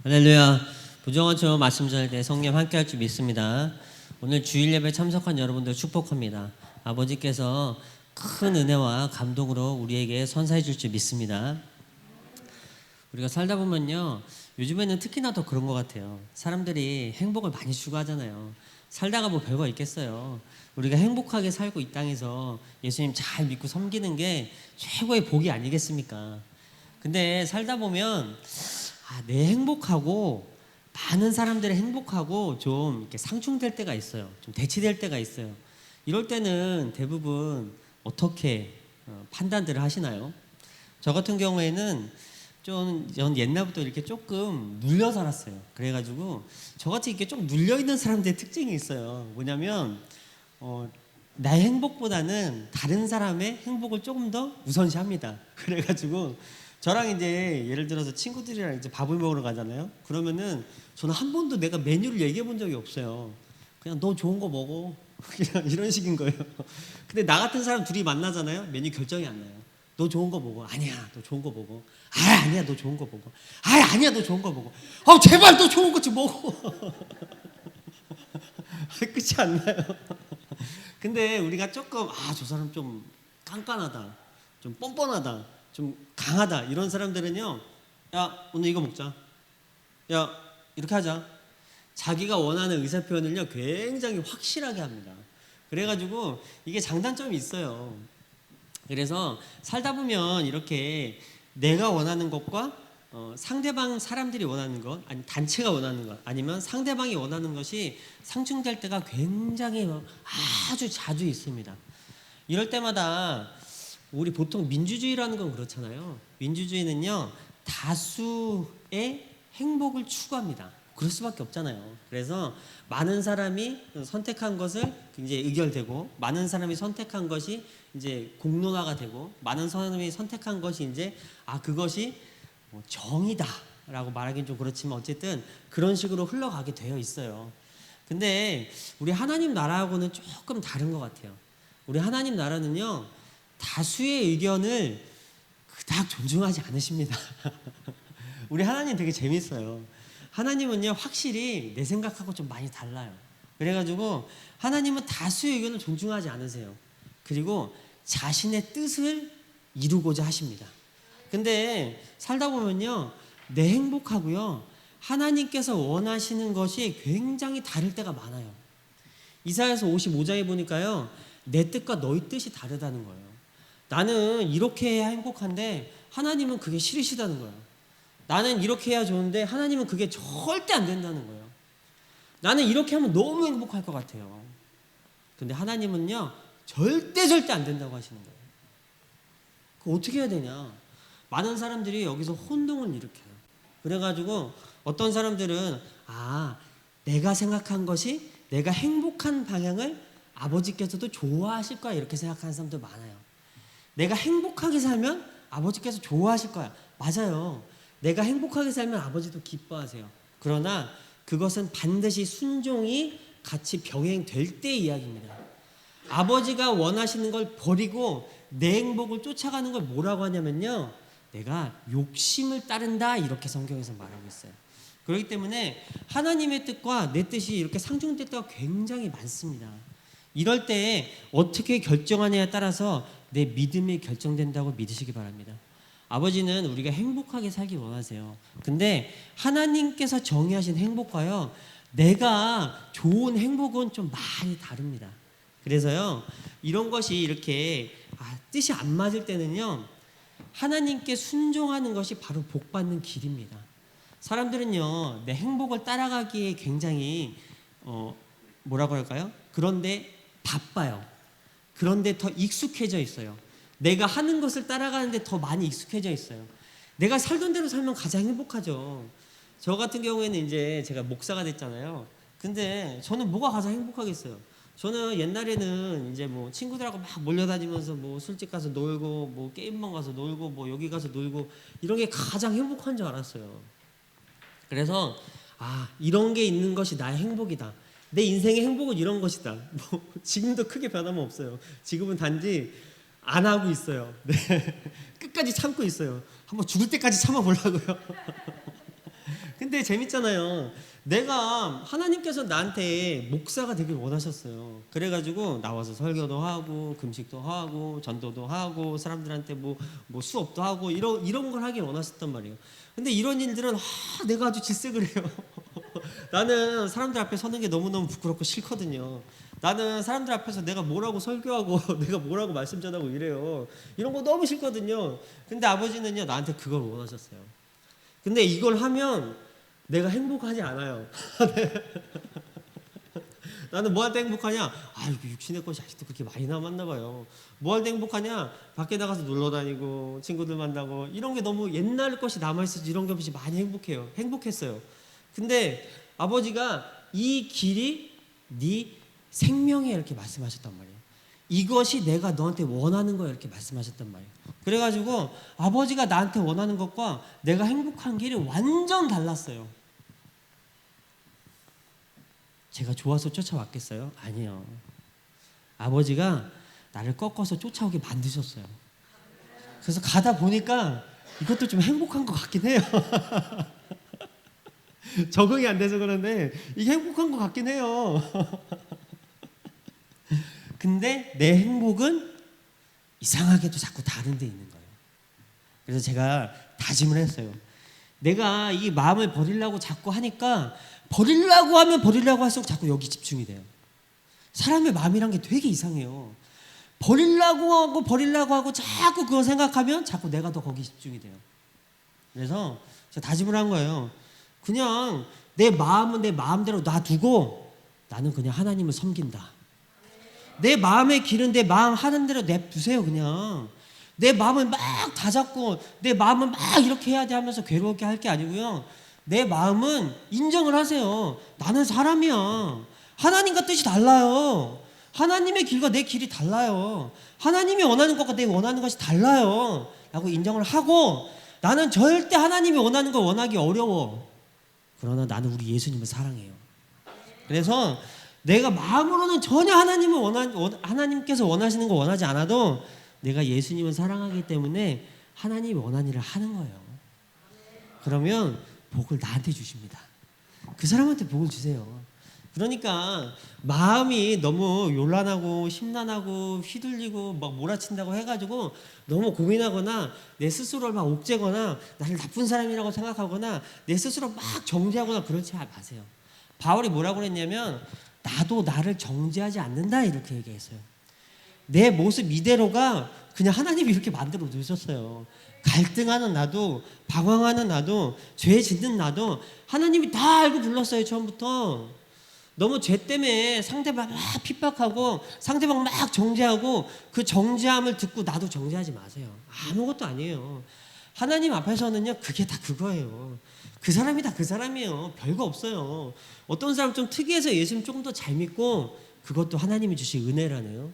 할렐루야. 부정언처럼 말씀 전할 때 성령 함께 할 줄 믿습니다. 오늘 주일 예배 참석한 여러분들 축복합니다. 아버지께서 큰 은혜와 감동으로 우리에게 선사해 줄 줄 믿습니다. 우리가 살다 보면요, 요즘에는 특히나 더 그런 것 같아요. 사람들이 행복을 많이 추구하잖아요. 살다가 뭐 별거 있겠어요. 우리가 행복하게 살고 이 땅에서 예수님 잘 믿고 섬기는 게 최고의 복이 아니겠습니까? 근데 살다 보면 내 행복하고 많은 사람들의 행복하고 좀 이렇게 상충될 때가 있어요. 좀 대치될 때가 있어요. 이럴 때는 대부분 어떻게 판단들을 하시나요? 저 같은 경우에는 전 옛날부터 이렇게 조금 눌려 살았어요. 그래가지고 저같이 이렇게 좀 눌려 있는 사람들의 특징이 있어요. 뭐냐면 나의 행복보다는 다른 사람의 행복을 조금 더 우선시합니다. 그래가지고 저랑 이제 예를 들어서 친구들이랑 이제 밥을 먹으러 가잖아요. 그러면은 저는 한 번도 내가 메뉴를 얘기해 본 적이 없어요. 그냥 너 좋은 거 먹어. 그냥 이런 식인 거예요. 근데 나 같은 사람 둘이 만나잖아요. 메뉴 결정이 안 나요. 너 좋은 거 먹어. 아니야, 너 좋은 거 먹어. 아니야, 너 좋은 거 먹어. 아니야, 너 좋은 거 먹어. 제발 너 좋은 거 좀 먹어. 끝이 안 나요. 근데 우리가 조금 저 사람 좀 깐깐하다, 좀 뻔뻔하다, 좀 강하다 이런 사람들은요, 야 오늘 이거 먹자, 야 이렇게 하자. 자기가 원하는 의사 표현을요 굉장히 확실하게 합니다. 그래가지고 이게 장단점이 있어요. 그래서 살다 보면 이렇게 내가 원하는 것과 상대방 사람들이 원하는 것, 아니 단체가 원하는 것, 아니면 상대방이 원하는 것이 상충될 때가 굉장히 아주 자주 있습니다. 이럴 때마다 우리 보통 민주주의라는 건 그렇잖아요. 민주주의는요 다수의 행복을 추구합니다. 그럴 수밖에 없잖아요. 그래서 많은 사람이 선택한 것을 이제 의결되고, 많은 사람이 선택한 것이 이제 공론화가 되고, 많은 사람이 선택한 것이 이제 그것이 정의다라고 말하기는 좀 그렇지만 어쨌든 그런 식으로 흘러가게 되어 있어요. 근데 우리 하나님 나라하고는 조금 다른 것 같아요. 우리 하나님 나라는요 다수의 의견을 그닥 존중하지 않으십니다. 우리 하나님 되게 재밌어요. 하나님은요 확실히 내 생각하고 좀 많이 달라요. 그래가지고 하나님은 다수의 의견을 존중하지 않으세요. 그리고 자신의 뜻을 이루고자 하십니다. 근데 살다 보면요 내 행복하고요 하나님께서 원하시는 것이 굉장히 다를 때가 많아요. 이사야서 55장에 보니까요 내 뜻과 너희 뜻이 다르다는 거예요. 나는 이렇게 해야 행복한데 하나님은 그게 싫으시다는 거예요. 나는 이렇게 해야 좋은데 하나님은 그게 절대 안 된다는 거예요. 나는 이렇게 하면 너무 행복할 것 같아요. 근데 하나님은요 절대 안 된다고 하시는 거예요. 그 어떻게 해야 되냐? 많은 사람들이 여기서 혼동을 일으켜요. 그래가지고 어떤 사람들은 내가 생각한 것이 내가 행복한 방향을 아버지께서도 좋아하실 거야 이렇게 생각하는 사람들 많아요. 내가 행복하게 살면 아버지께서 좋아하실 거야. 맞아요. 내가 행복하게 살면 아버지도 기뻐하세요. 그러나 그것은 반드시 순종이 같이 병행될 때의 이야기입니다. 아버지가 원하시는 걸 버리고 내 행복을 쫓아가는 걸 뭐라고 하냐면요 내가 욕심을 따른다 이렇게 성경에서 말하고 있어요. 그렇기 때문에 하나님의 뜻과 내 뜻이 이렇게 상충될 때가 굉장히 많습니다. 이럴 때 어떻게 결정하냐에 따라서 내 믿음이 결정된다고 믿으시기 바랍니다. 아버지는 우리가 행복하게 살기 원하세요. 근데 하나님께서 정의하신 행복과요 내가 좋은 행복은 좀 많이 다릅니다. 그래서요 이런 것이 이렇게 뜻이 안 맞을 때는요 하나님께 순종하는 것이 바로 복받는 길입니다. 사람들은요 내 행복을 따라가기에 굉장히 뭐라고 할까요? 그런데 바빠요. 그런데 더 익숙해져 있어요. 내가 하는 것을 따라가는데 더 많이 익숙해져 있어요. 내가 살던 대로 살면 가장 행복하죠. 저 같은 경우에는 이제 제가 목사가 됐잖아요. 근데 저는 뭐가 가장 행복하겠어요? 저는 옛날에는 이제 뭐 친구들하고 막 몰려다니면서 뭐 술집 가서 놀고 뭐 게임방 가서 놀고 뭐 여기 가서 놀고 이런 게 가장 행복한 줄 알았어요. 그래서 이런 게 있는 것이 나의 행복이다. 내 인생의 행복은 이런 것이다. 뭐 지금도 크게 변함은 없어요. 지금은 단지 안 하고 있어요. 네. 끝까지 참고 있어요. 한번 죽을 때까지 참아보려고요. 근데 재밌잖아요. 내가 하나님께서 나한테 목사가 되길 원하셨어요. 그래가지고 나와서 설교도 하고 금식도 하고 전도도 하고 사람들한테 뭐 수업도 하고 이런 걸 하길 원하셨단 말이에요. 근데 이런 일들은 내가 아주 질색을 해요. 나는 사람들 앞에 서는 게 너무너무 부끄럽고 싫거든요. 나는 사람들 앞에서 내가 뭐라고 설교하고 내가 뭐라고 말씀 전하고 이래요. 이런 거 너무 싫거든요. 근데 아버지는요, 나한테 그걸 원하셨어요. 근데 이걸 하면 내가 행복하지 않아요. 나는 뭐 할 때 행복하냐? 이거 육신의 것이 아직도 그렇게 많이 남았나 봐요. 뭐 할 때 행복하냐? 밖에 나가서 놀러 다니고 친구들 만나고 이런 게 너무 옛날 것이 남아있어서 이런 게 없이 많이 행복했어요. 근데 아버지가 이 길이 네 생명이야 이렇게 말씀하셨단 말이에요. 이것이 내가 너한테 원하는 거야 이렇게 말씀하셨단 말이에요. 그래가지고 아버지가 나한테 원하는 것과 내가 행복한 길이 완전 달랐어요. 제가 좋아서 쫓아왔겠어요? 아니요. 아버지가 나를 꺾어서 쫓아오게 만드셨어요. 그래서 가다 보니까 이것도 좀 행복한 것 같긴 해요. 적응이 안 돼서 그런데 이게 행복한 것 같긴 해요. 근데 내 행복은 이상하게도 자꾸 다른 데 있는 거예요. 그래서 제가 다짐을 했어요. 내가 이 마음을 버리려고 자꾸 하니까 버리려고 하면 버리려고 할수록 자꾸 여기 집중이 돼요. 사람의 마음이란 게 되게 이상해요. 버리려고 하고 자꾸 그거 생각하면 자꾸 내가 더 거기 집중이 돼요. 그래서 제가 다짐을 한 거예요. 그냥 내 마음은 내 마음대로 놔두고 나는 그냥 하나님을 섬긴다. 내 마음의 길은 내 마음 하는 대로 냅두세요. 그냥 내 마음을 막 다 잡고 내 마음을 막 이렇게 해야 돼 하면서 괴롭게 할 게 아니고요. 내 마음은 인정을 하세요. 나는 사람이야. 하나님과 뜻이 달라요. 하나님의 길과 내 길이 달라요. 하나님이 원하는 것과 내 원하는 것이 달라요 라고 인정을 하고, 나는 절대 하나님이 원하는 걸 원하기 어려워. 그러나 나는 우리 예수님을 사랑해요. 그래서 내가 마음으로는 전혀 하나님께서 원하시는 거 원하지 않아도 내가 예수님을 사랑하기 때문에 하나님이 원하는 일을 하는 거예요. 그러면 복을 나한테 주십니다. 그 사람한테 복을 주세요. 그러니까 마음이 너무 요란하고 심란하고 휘둘리고 막 몰아친다고 해가지고 너무 고민하거나 내 스스로를 막 옥죄거나 나를 나쁜 사람이라고 생각하거나 내 스스로 막 정죄하거나 그렇지 마세요. 바울이 뭐라고 그랬냐면 나도 나를 정죄하지 않는다 이렇게 얘기했어요. 내 모습 이대로가 그냥 하나님이 이렇게 만들어 놓으셨어요. 갈등하는 나도, 방황하는 나도, 죄 짓는 나도 하나님이 다 알고 불렀어요. 처음부터. 너무 죄 때문에 상대방 막 핍박하고 상대방 막 정죄하고 그 정죄함을 듣고 나도 정죄하지 마세요. 아무것도 아니에요. 하나님 앞에서는요, 그게 다 그거예요. 그 사람이 다 그 사람이에요. 별거 없어요. 어떤 사람 좀 특이해서 예수님 조금 더 잘 믿고 그것도 하나님이 주신 은혜라네요.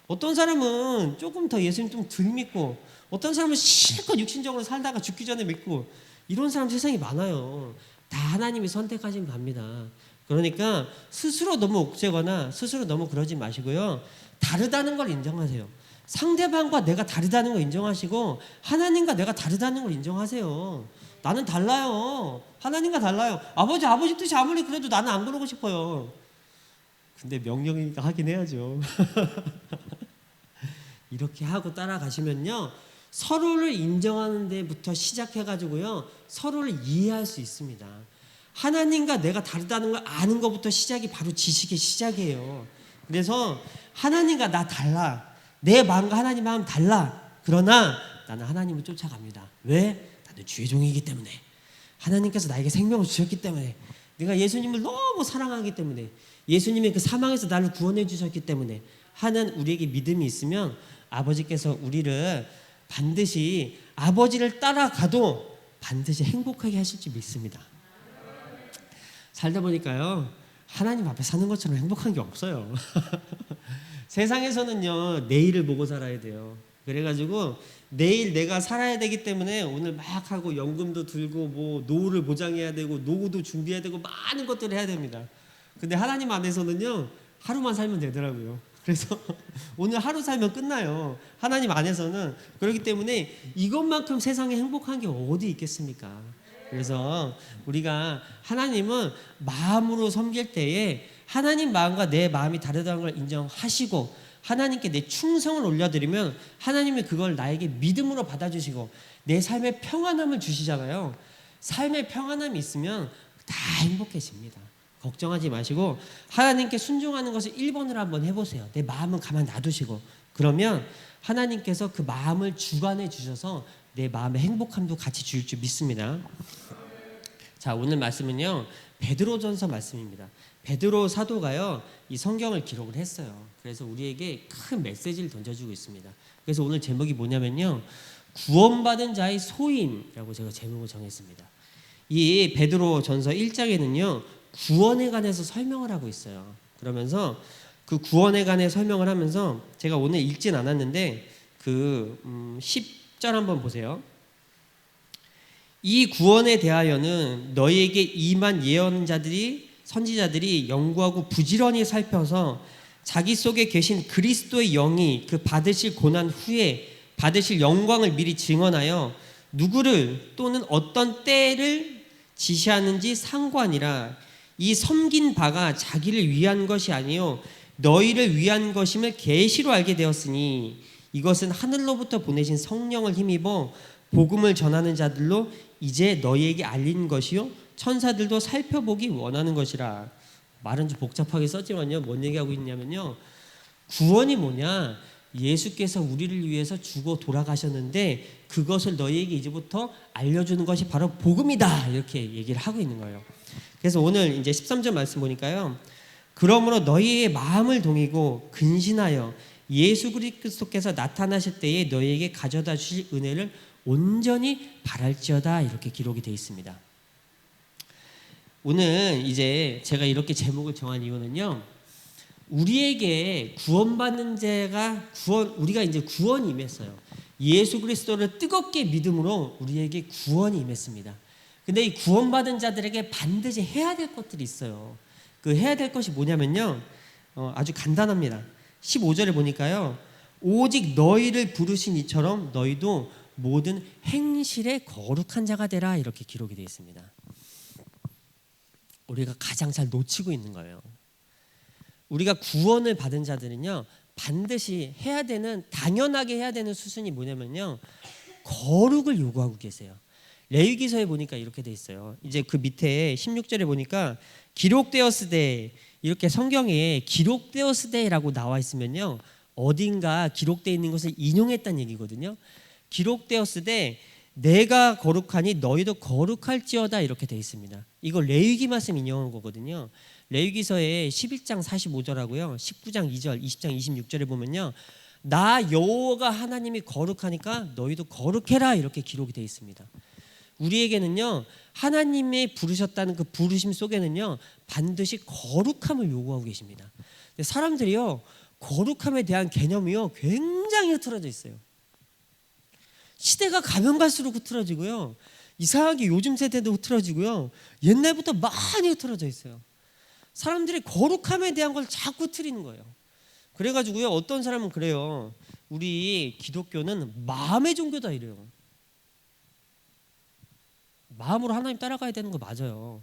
어떤 사람은 조금 더 예수님 좀 덜 믿고 어떤 사람은 실컷 육신적으로 살다가 죽기 전에 믿고 이런 사람 세상에 많아요. 다 하나님이 선택하신 겁니다. 그러니까 스스로 너무 옥죄거나 스스로 너무 그러지 마시고요. 다르다는 걸 인정하세요. 상대방과 내가 다르다는 걸 인정하시고 하나님과 내가 다르다는 걸 인정하세요. 나는 달라요. 하나님과 달라요. 아버지 뜻이 아무리 그래도 나는 안 그러고 싶어요. 근데 명령이니까 하긴 해야죠. 이렇게 하고 따라가시면요, 서로를 인정하는 데부터 시작해가지고요, 서로를 이해할 수 있습니다. 하나님과 내가 다르다는 걸 아는 것부터 시작이 바로 지식의 시작이에요. 그래서 하나님과 나 달라. 내 마음과 하나님 마음 달라. 그러나 나는 하나님을 쫓아갑니다. 왜? 나는 주의 종이기 때문에. 하나님께서 나에게 생명을 주셨기 때문에. 내가 예수님을 너무 사랑하기 때문에. 예수님이 그 사망에서 나를 구원해 주셨기 때문에 하는 우리에게 믿음이 있으면 아버지께서 우리를 반드시 아버지를 따라가도 반드시 행복하게 하실 줄 믿습니다. 살다 보니까요, 하나님 앞에 사는 것처럼 행복한 게 없어요. 세상에서는요, 내일을 보고 살아야 돼요. 그래가지고 내일 내가 살아야 되기 때문에 오늘 막 하고 연금도 들고 뭐 노후를 보장해야 되고 노후도 준비해야 되고 많은 것들을 해야 됩니다. 근데 하나님 안에서는요 하루만 살면 되더라고요. 그래서 오늘 하루 살면 끝나요. 하나님 안에서는. 그렇기 때문에 이것만큼 세상에 행복한 게 어디 있겠습니까? 그래서 우리가 하나님은 마음으로 섬길 때에 하나님 마음과 내 마음이 다르다는 걸 인정하시고 하나님께 내 충성을 올려드리면 하나님이 그걸 나에게 믿음으로 받아주시고 내 삶에 평안함을 주시잖아요. 삶에 평안함이 있으면 다 행복해집니다. 걱정하지 마시고 하나님께 순종하는 것을 1번으로 한번 해보세요. 내 마음은 가만 놔두시고 그러면 하나님께서 그 마음을 주관해 주셔서 내 마음의 행복함도 같이 주실 줄 믿습니다. 자, 오늘 말씀은요 베드로전서 말씀입니다. 베드로 사도가요 이 성경을 기록을 했어요. 그래서 우리에게 큰 메시지를 던져주고 있습니다. 그래서 오늘 제목이 뭐냐면요 구원받은 자의 소인이라고 제가 제목을 정했습니다. 이 베드로전서 1장에는요 구원에 관해서 설명을 하고 있어요. 그러면서 그 구원에 관해 설명을 하면서 제가 오늘 읽진 않았는데 그 10절 한번 보세요. 이 구원에 대하여는 너희에게 임한 예언자들이 선지자들이 연구하고 부지런히 살펴서 자기 속에 계신 그리스도의 영이 그 받으실 고난 후에 받으실 영광을 미리 증언하여 누구를 또는 어떤 때를 지시하는지 상관이라 이 섬긴 바가 자기를 위한 것이 아니요 너희를 위한 것임을 계시로 알게 되었으니 이것은 하늘로부터 보내신 성령을 힘입어 복음을 전하는 자들로 이제 너희에게 알린 것이요 천사들도 살펴보기 원하는 것이라. 말은 좀 복잡하게 썼지만요 뭔 얘기하고 있냐면요 구원이 뭐냐 예수께서 우리를 위해서 죽어 돌아가셨는데 그것을 너희에게 이제부터 알려주는 것이 바로 복음이다 이렇게 얘기를 하고 있는 거예요. 그래서 오늘 이제 13절 말씀 보니까요 그러므로 너희의 마음을 동이고 근신하여 예수 그리스도께서 나타나실 때에 너희에게 가져다 주실 은혜를 온전히 바랄지어다 이렇게 기록이 되어 있습니다. 오늘 이제 제가 이렇게 제목을 정한 이유는요 우리에게 구원받는 자가 우리가 이제 구원이 임했어요. 예수 그리스도를 뜨겁게 믿음으로 우리에게 구원이 임했습니다. 근데 이 구원받은 자들에게 반드시 해야 될 것들이 있어요. 그 해야 될 것이 뭐냐면요 아주 간단합니다. 15절에 보니까요 오직 너희를 부르신 이처럼 너희도 모든 행실에 거룩한 자가 되라 이렇게 기록이 되어 있습니다. 우리가 가장 잘 놓치고 있는 거예요. 우리가 구원을 받은 자들은요 반드시 해야 되는 당연하게 해야 되는 수순이 뭐냐면요 거룩을 요구하고 계세요. 레위기서에 보니까 이렇게 돼 있어요. 이제 그 밑에 16절에 보니까 기록되었으되 이렇게 성경에 기록되었으되라고 나와 있으면요 어딘가 기록되어 있는 것을 인용했다는 얘기거든요. 기록되었으되 내가 거룩하니 너희도 거룩할지어다 이렇게 되어 있습니다. 이거 레위기 말씀 인용한 거거든요. 레위기서의 11장 45절하고요 19장 2절 20장 26절에 보면요 나 여호와가 하나님이 거룩하니까 너희도 거룩해라 이렇게 기록이 되어 있습니다. 우리에게는요 하나님의 부르셨다는 그 부르심 속에는요 반드시 거룩함을 요구하고 계십니다. 근데 사람들이요 거룩함에 대한 개념이요 굉장히 흐트러져 있어요. 시대가 가면 갈수록 흐트러지고요 이상하게 요즘 세대도 흐트러지고요 옛날부터 많이 흐트러져 있어요. 사람들이 거룩함에 대한 걸 자꾸 흐트리는 거예요. 그래가지고요 어떤 사람은 그래요. 우리 기독교는 마음의 종교다 이래요. 마음으로 하나님 따라가야 되는 거 맞아요.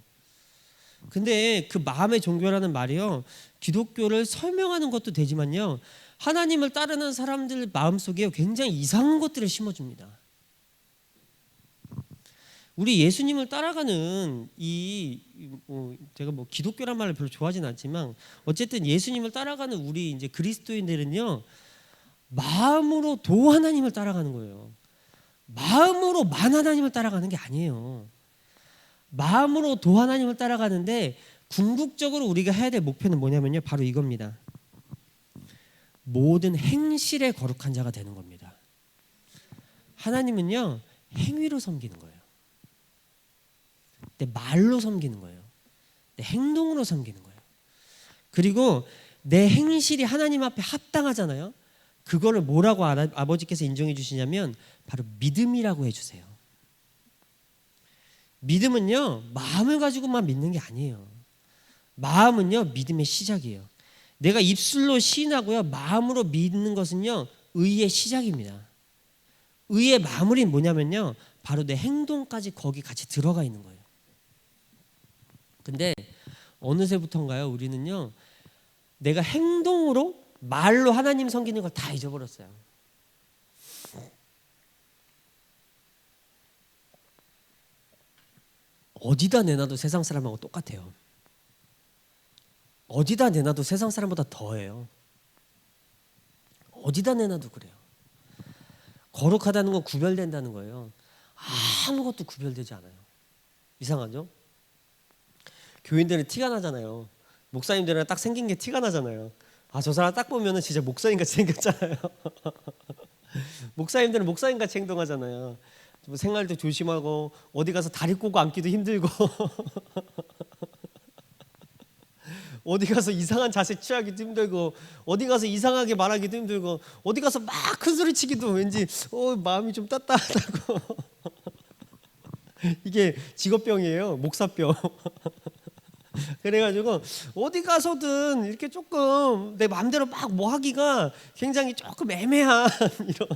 근데 그 마음의 종교라는 말이요 기독교를 설명하는 것도 되지만요 하나님을 따르는 사람들 마음속에 굉장히 이상한 것들을 심어줍니다. 우리 예수님을 따라가는 제가 기독교란 말을 별로 좋아하지는 않지만 어쨌든 예수님을 따라가는 우리 이제 그리스도인들은요 마음으로 도 하나님을 따라가는 거예요. 마음으로만 하나님을 따라가는 게 아니에요. 마음으로 도 하나님을 따라가는데 궁극적으로 우리가 해야 될 목표는 뭐냐면요 바로 이겁니다. 모든 행실에 거룩한 자가 되는 겁니다. 하나님은요 행위로 섬기는 거예요. 내 말로 섬기는 거예요. 내 행동으로 섬기는 거예요. 그리고 내 행실이 하나님 앞에 합당하잖아요. 그거를 뭐라고 아버지께서 인정해 주시냐면 바로 믿음이라고 해주세요. 믿음은요 마음을 가지고만 믿는 게 아니에요. 마음은요 믿음의 시작이에요. 내가 입술로 시인하고요 마음으로 믿는 것은요 의의 시작입니다. 의의 마무리는 뭐냐면요 바로 내 행동까지 거기 같이 들어가 있는 거예요. 근데 어느새부턴가요 우리는요 내가 행동으로 말로 하나님 섬기는 걸 다 잊어버렸어요. 어디다 내놔도 세상 사람하고 똑같아요. 어디다 내놔도 세상 사람보다 더해요. 어디다 내놔도 그래요. 거룩하다는 건 구별된다는 거예요. 아무것도 구별되지 않아요. 이상하죠? 교인들은 티가 나잖아요. 목사님들은 딱 생긴 게 티가 나잖아요. 아, 저 사람 딱 보면은 진짜 목사님같이 생겼잖아요. 목사님들은 목사님같이 행동하잖아요. 뭐 생활도 조심하고 어디 가서 다리 꼬고 앉기도 힘들고 어디 가서 이상한 자세 취하기도 힘들고 어디 가서 이상하게 말하기도 힘들고 어디 가서 막 큰 소리 치기도 왠지 마음이 좀 따뜻하다고 이게 직업병이에요. 목사병. 그래가지고 어디 가서든 이렇게 조금 내 마음대로 막 뭐 하기가 굉장히 조금 애매한 이런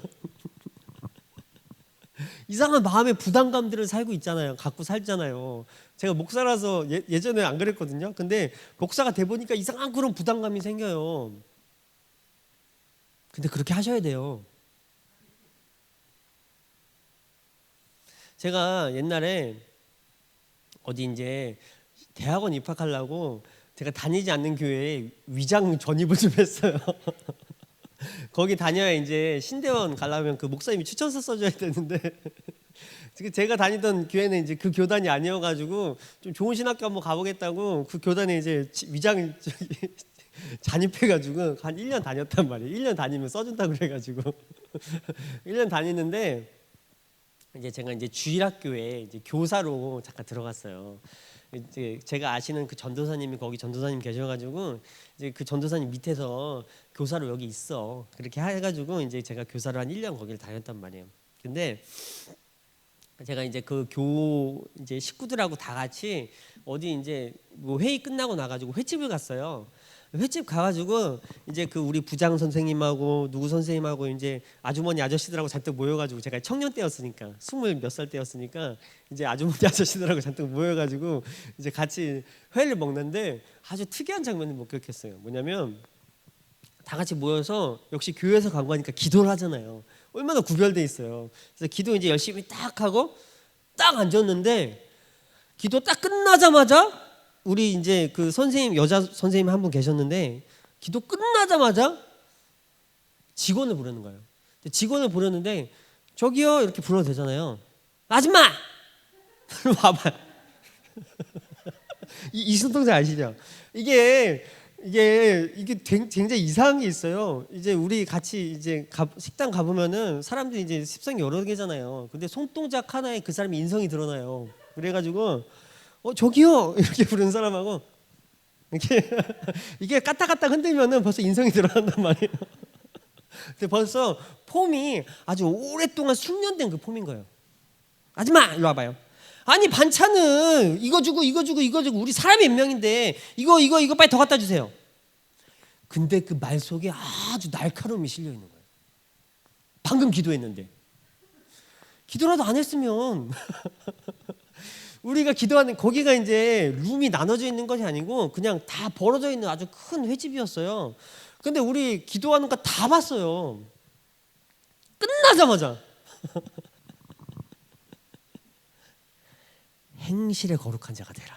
이상한 마음의 부담감들을 살고 있잖아요. 갖고 살잖아요. 제가 목사라서 예전에 안 그랬거든요. 근데 목사가 돼 보니까 이상한 그런 부담감이 생겨요. 근데 그렇게 하셔야 돼요. 제가 옛날에 어디 이제 대학원 입학하려고 제가 다니지 않는 교회에 위장 전입을 좀 했어요. 거기 다녀야 이제 신대원 가려면 그 목사님이 추천서 써줘야 되는데 제가 다니던 교회는 이제 그 교단이 아니어가지고 좀 좋은 신학교 한번 가보겠다고 그 교단에 이제 위장 잔입해가지고 한 1년 다녔단 말이에요. 1년 다니면 써준다고 그래가지고 1년 다니는데 이제 제가 이제 주일학교에 이제 교사로 잠깐 들어갔어요. 이제 제가 아시는 그 전도사님이 거기 전도사님 계셔가지고 이제 그 전도사님 밑에서 교사로 여기 있어. 그렇게 해가지고 이제 제가 교사로 한 1년 거기를 다녔단 말이에요. 근데 제가 이제 그 이제 식구들하고 다 같이 어디 이제 뭐 회의 끝나고 나가지고 횟집을 갔어요. 횟집 가가지고 이제 그 우리 부장 선생님하고 누구 선생님하고 이제 아주머니 아저씨들하고 잔뜩 모여가지고 제가 청년 때였으니까 20몇 살 때였으니까 이제 아주머니 아저씨들하고 잔뜩 모여가지고 이제 같이 회를 먹는데 아주 특이한 장면을 목격했어요. 뭐냐면 다 같이 모여서 역시 교회에서 간 거니까 기도를 하잖아요. 얼마나 구별돼 있어요. 그래서 기도 이제 열심히 딱 하고 딱 앉았는데 기도 딱 끝나자마자 우리 이제 그 선생님 여자 선생님 한 분 계셨는데 기도 끝나자마자 직원을 부르는 거예요. 직원을 부르는데 저기요 이렇게 불러도 되잖아요. 아줌마 와봐. 이 손동작 아시죠? 이게 굉장히 이상한 게 있어요. 이제 우리 같이 이제 식당 가보면은 사람들이 이제 습성이 여러 개잖아요. 근데 손동작 하나에 그 사람이 인성이 드러나요. 그래가지고 저기요 이렇게 부르는 사람하고 이게 까딱까딱 흔들면은 벌써 인성이 드러난단 말이에요. 근데 벌써 폼이 아주 오랫동안 숙련된 그 폼인 거예요. 아줌마 일로 와봐요. 아니 반찬은 이거 주고 우리 사람이 몇 명인데 이거 빨리 더 갖다 주세요. 근데 그 말 속에 아주 날카로움이 실려 있는 거예요. 방금 기도했는데 기도라도 안 했으면 우리가 기도하는 거기가 이제 룸이 나눠져 있는 것이 아니고 그냥 다 벌어져 있는 아주 큰 횟집이었어요. 근데 우리 기도하는 거 다 봤어요. 끝나자마자 행실에 거룩한 자가 되라.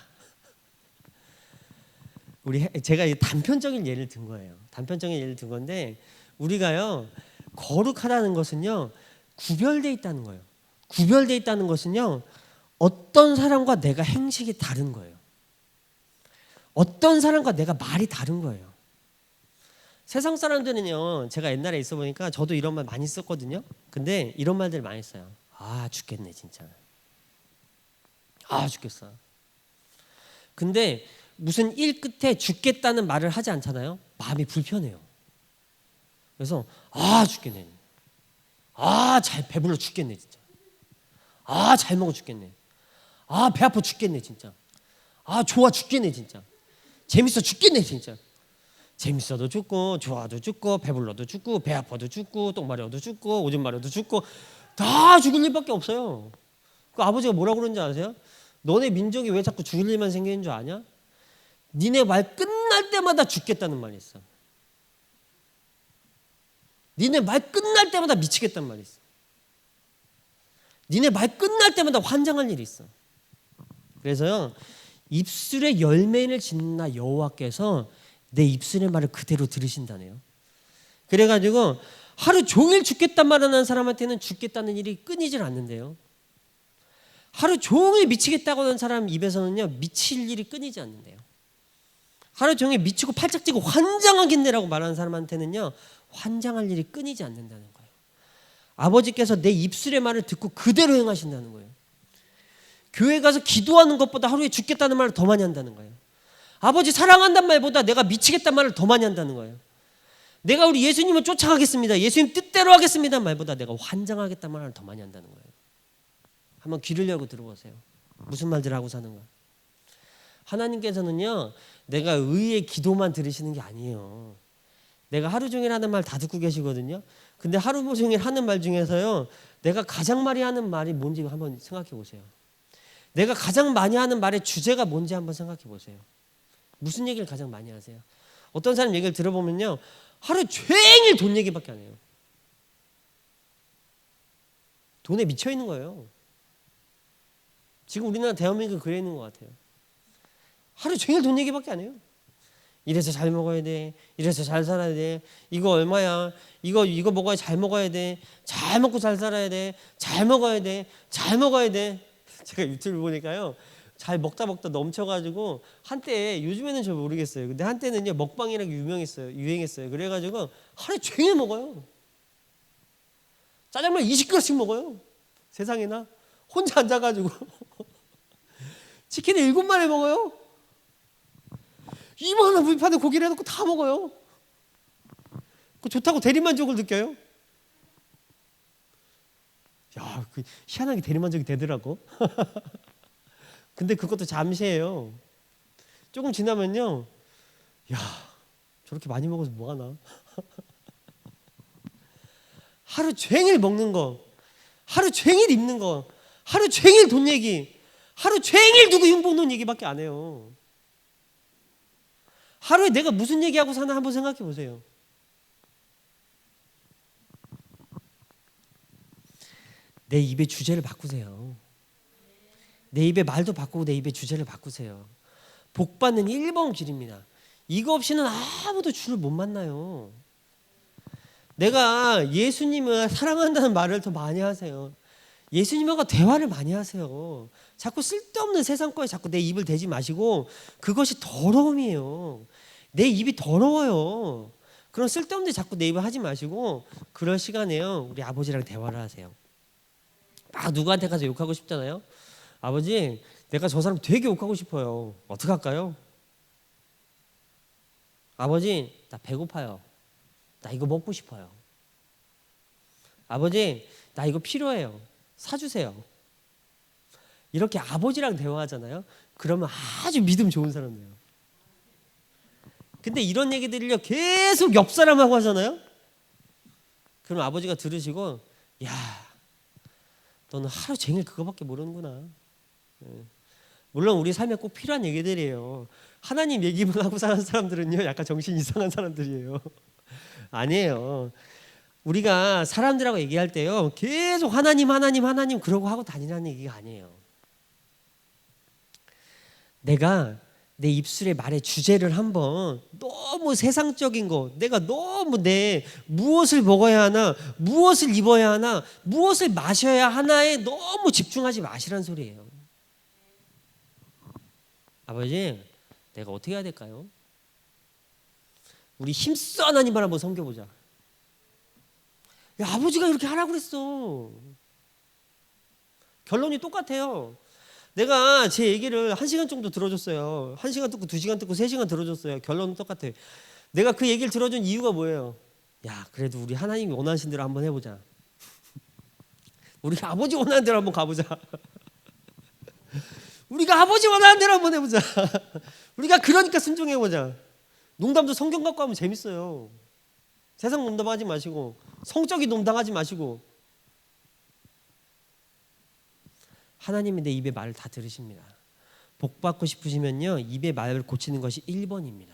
제가 단편적인 예를 든 거예요. 단편적인 예를 든 건데 우리가요 거룩하다는 것은요 구별돼 있다는 거예요. 구별돼 있다는 것은요 어떤 사람과 내가 행식이 다른 거예요. 어떤 사람과 내가 말이 다른 거예요. 세상 사람들은요 제가 옛날에 있어 보니까 저도 이런 말 많이 썼거든요. 근데 이런 말들 많이 써요. 아 죽겠네 진짜. 아 죽겠어. 근데 무슨 일 끝에 죽겠다는 말을 하지 않잖아요. 마음이 불편해요. 그래서 아 죽겠네. 아 잘 배불러 죽겠네 진짜. 아 잘 먹어 죽겠네. 아 배 아파 죽겠네 진짜. 아 좋아 죽겠네 진짜. 재밌어 죽겠네 진짜. 재밌어도 죽고 좋아도 죽고 배불러도 죽고 배 아파도 죽고 똥 마려워도 죽고 오줌 마려워도 죽고 다 죽을 일밖에 없어요. 그 아버지가 뭐라고 그러는지 아세요? 너네 민족이 왜 자꾸 죽을 일만 생기는 줄 아냐? 니네 말 끝날 때마다 죽겠다는 말이 있어. 니네 말 끝날 때마다 미치겠다는 말이 있어. 니네 말 끝날 때마다 환장할 일이 있어. 그래서요, 입술에 열매를 짓나 여호와께서 내 입술의 말을 그대로 들으신다네요. 그래가지고 하루 종일 죽겠단 말을 하는 사람한테는 죽겠다는 일이 끊이질 않는데요. 하루 종일 미치겠다고 하는 사람 입에서는요, 미칠 일이 끊이지 않는데요. 하루 종일 미치고 팔짝 뛰고 환장하겠네라고 말하는 사람한테는요, 환장할 일이 끊이지 않는다는 거예요. 아버지께서 내 입술의 말을 듣고 그대로 행하신다는 거예요. 교회 가서 기도하는 것보다 하루에 죽겠다는 말을 더 많이 한다는 거예요. 아버지 사랑한다는 말보다 내가 미치겠다는 말을 더 많이 한다는 거예요. 내가 우리 예수님을 쫓아가겠습니다, 예수님 뜻대로 하겠습니다 말보다 내가 환장하겠다는 말을 더 많이 한다는 거예요. 한번 귀를 열고 들어보세요. 무슨 말들 하고 사는가. 하나님께서는요, 내가 의의 기도만 들으시는 게 아니에요. 내가 하루 종일 하는 말 다 듣고 계시거든요. 근데 하루 종일 하는 말 중에서요, 내가 가장 많이 하는 말이 뭔지 한번 생각해 보세요. 내가 가장 많이 하는 말의 주제가 뭔지 한번 생각해 보세요. 무슨 얘기를 가장 많이 하세요? 어떤 사람 얘기를 들어보면요, 하루 종일 돈 얘기밖에 안 해요. 돈에 미쳐 있는 거예요. 지금 우리나라 대한민국 그래 있는 것 같아요. 하루 종일 돈 얘기밖에 안 해요. 이래서 잘 먹어야 돼, 이래서 잘 살아야 돼, 이거 얼마야, 이거 먹어야 잘 먹어야 돼, 잘 먹고 잘 살아야 돼, 잘 먹어야 돼, 잘 먹어야 돼. 제가 유튜브 보니까요, 잘 먹다 넘쳐가지고 한때, 요즘에는 잘 모르겠어요. 근데 한때는요, 먹방이라고 유행했어요. 그래가지고 하루 종일 먹어요. 짜장면 20그릇씩 먹어요. 세상에나. 혼자 앉아가지고 치킨을 7마리 먹어요. 이만한 불판에 고기를 해놓고 다 먹어요. 그 좋다고 대리만족을 느껴요. 야, 그 희한하게 대리만족이 되더라고. 근데 그것도 잠시예요. 조금 지나면요, 야, 저렇게 많이 먹어서 뭐하나. 하루 종일 먹는 거, 하루 종일 입는 거, 하루 종일 돈 얘기, 하루 종일 누구 흉보 놓은 얘기밖에 안 해요. 하루에 내가 무슨 얘기하고 사나 한번 생각해 보세요. 내 입의 주제를 바꾸세요. 내 입의 말도 바꾸고 내 입의 주제를 바꾸세요. 복 받는 1번 길입니다. 이거 없이는 아무도 주를 못 만나요. 내가 예수님을 사랑한다는 말을 더 많이 하세요. 예수님하고 대화를 많이 하세요. 자꾸 쓸데없는 세상 거에 자꾸 내 입을 대지 마시고, 그것이 더러움이에요. 내 입이 더러워요. 그런 쓸데없는 데 자꾸 내 입을 하지 마시고, 그럴 시간에요, 우리 아버지랑 대화를 하세요. 막 누구한테 가서 욕하고 싶잖아요. 아버지, 내가 저 사람 되게 욕하고 싶어요. 어떻게 할까요? 아버지, 나 배고파요. 나 이거 먹고 싶어요. 아버지, 나 이거 필요해요. 사주세요. 이렇게 아버지랑 대화하잖아요. 그러면 아주 믿음 좋은 사람 돼요. 근데 이런 얘기들을요, 계속 옆 사람하고 하잖아요. 그럼 아버지가 들으시고, 야, 너는 하루 종일 그거밖에 모르는구나. 물론 우리 삶에 꼭 필요한 얘기들이에요. 하나님 얘기만 하고 사는 사람들은요, 약간 정신 이상한 사람들이에요. 아니에요. 우리가 사람들하고 얘기할 때요, 계속 하나님 그러고 하고 다니라는 얘기가 아니에요. 내가 내 입술의 말의 주제를 한번 너무 세상적인 거, 내가 너무 내 무엇을 먹어야 하나, 무엇을 입어야 하나, 무엇을 마셔야 하나에 너무 집중하지 마시란 소리예요. 아버지, 내가 어떻게 해야 될까요? 우리 힘써 하나님을 한번 섬겨보자. 야, 아버지가 이렇게 하라고 그랬어. 결론이 똑같아요. 내가 제 얘기를 1시간 정도 들어줬어요. 1시간 듣고 2시간 듣고 3시간 들어줬어요. 결론은 똑같아요. 내가 그 얘기를 들어준 이유가 뭐예요? 야, 그래도 우리 하나님이 원하신 대로 한번 해보자. 우리 아버지 원하는 대로 한번 가보자. 우리가 아버지 원하는 대로 한번 해보자. 우리가 그러니까 순종해보자. 농담도 성경 갖고 하면 재밌어요. 세상 농담하지 마시고, 성적인 농담하지 마시고. 하나님이 내 입의 말을 다 들으십니다. 복 받고 싶으시면요, 입의 말을 고치는 것이 1번입니다.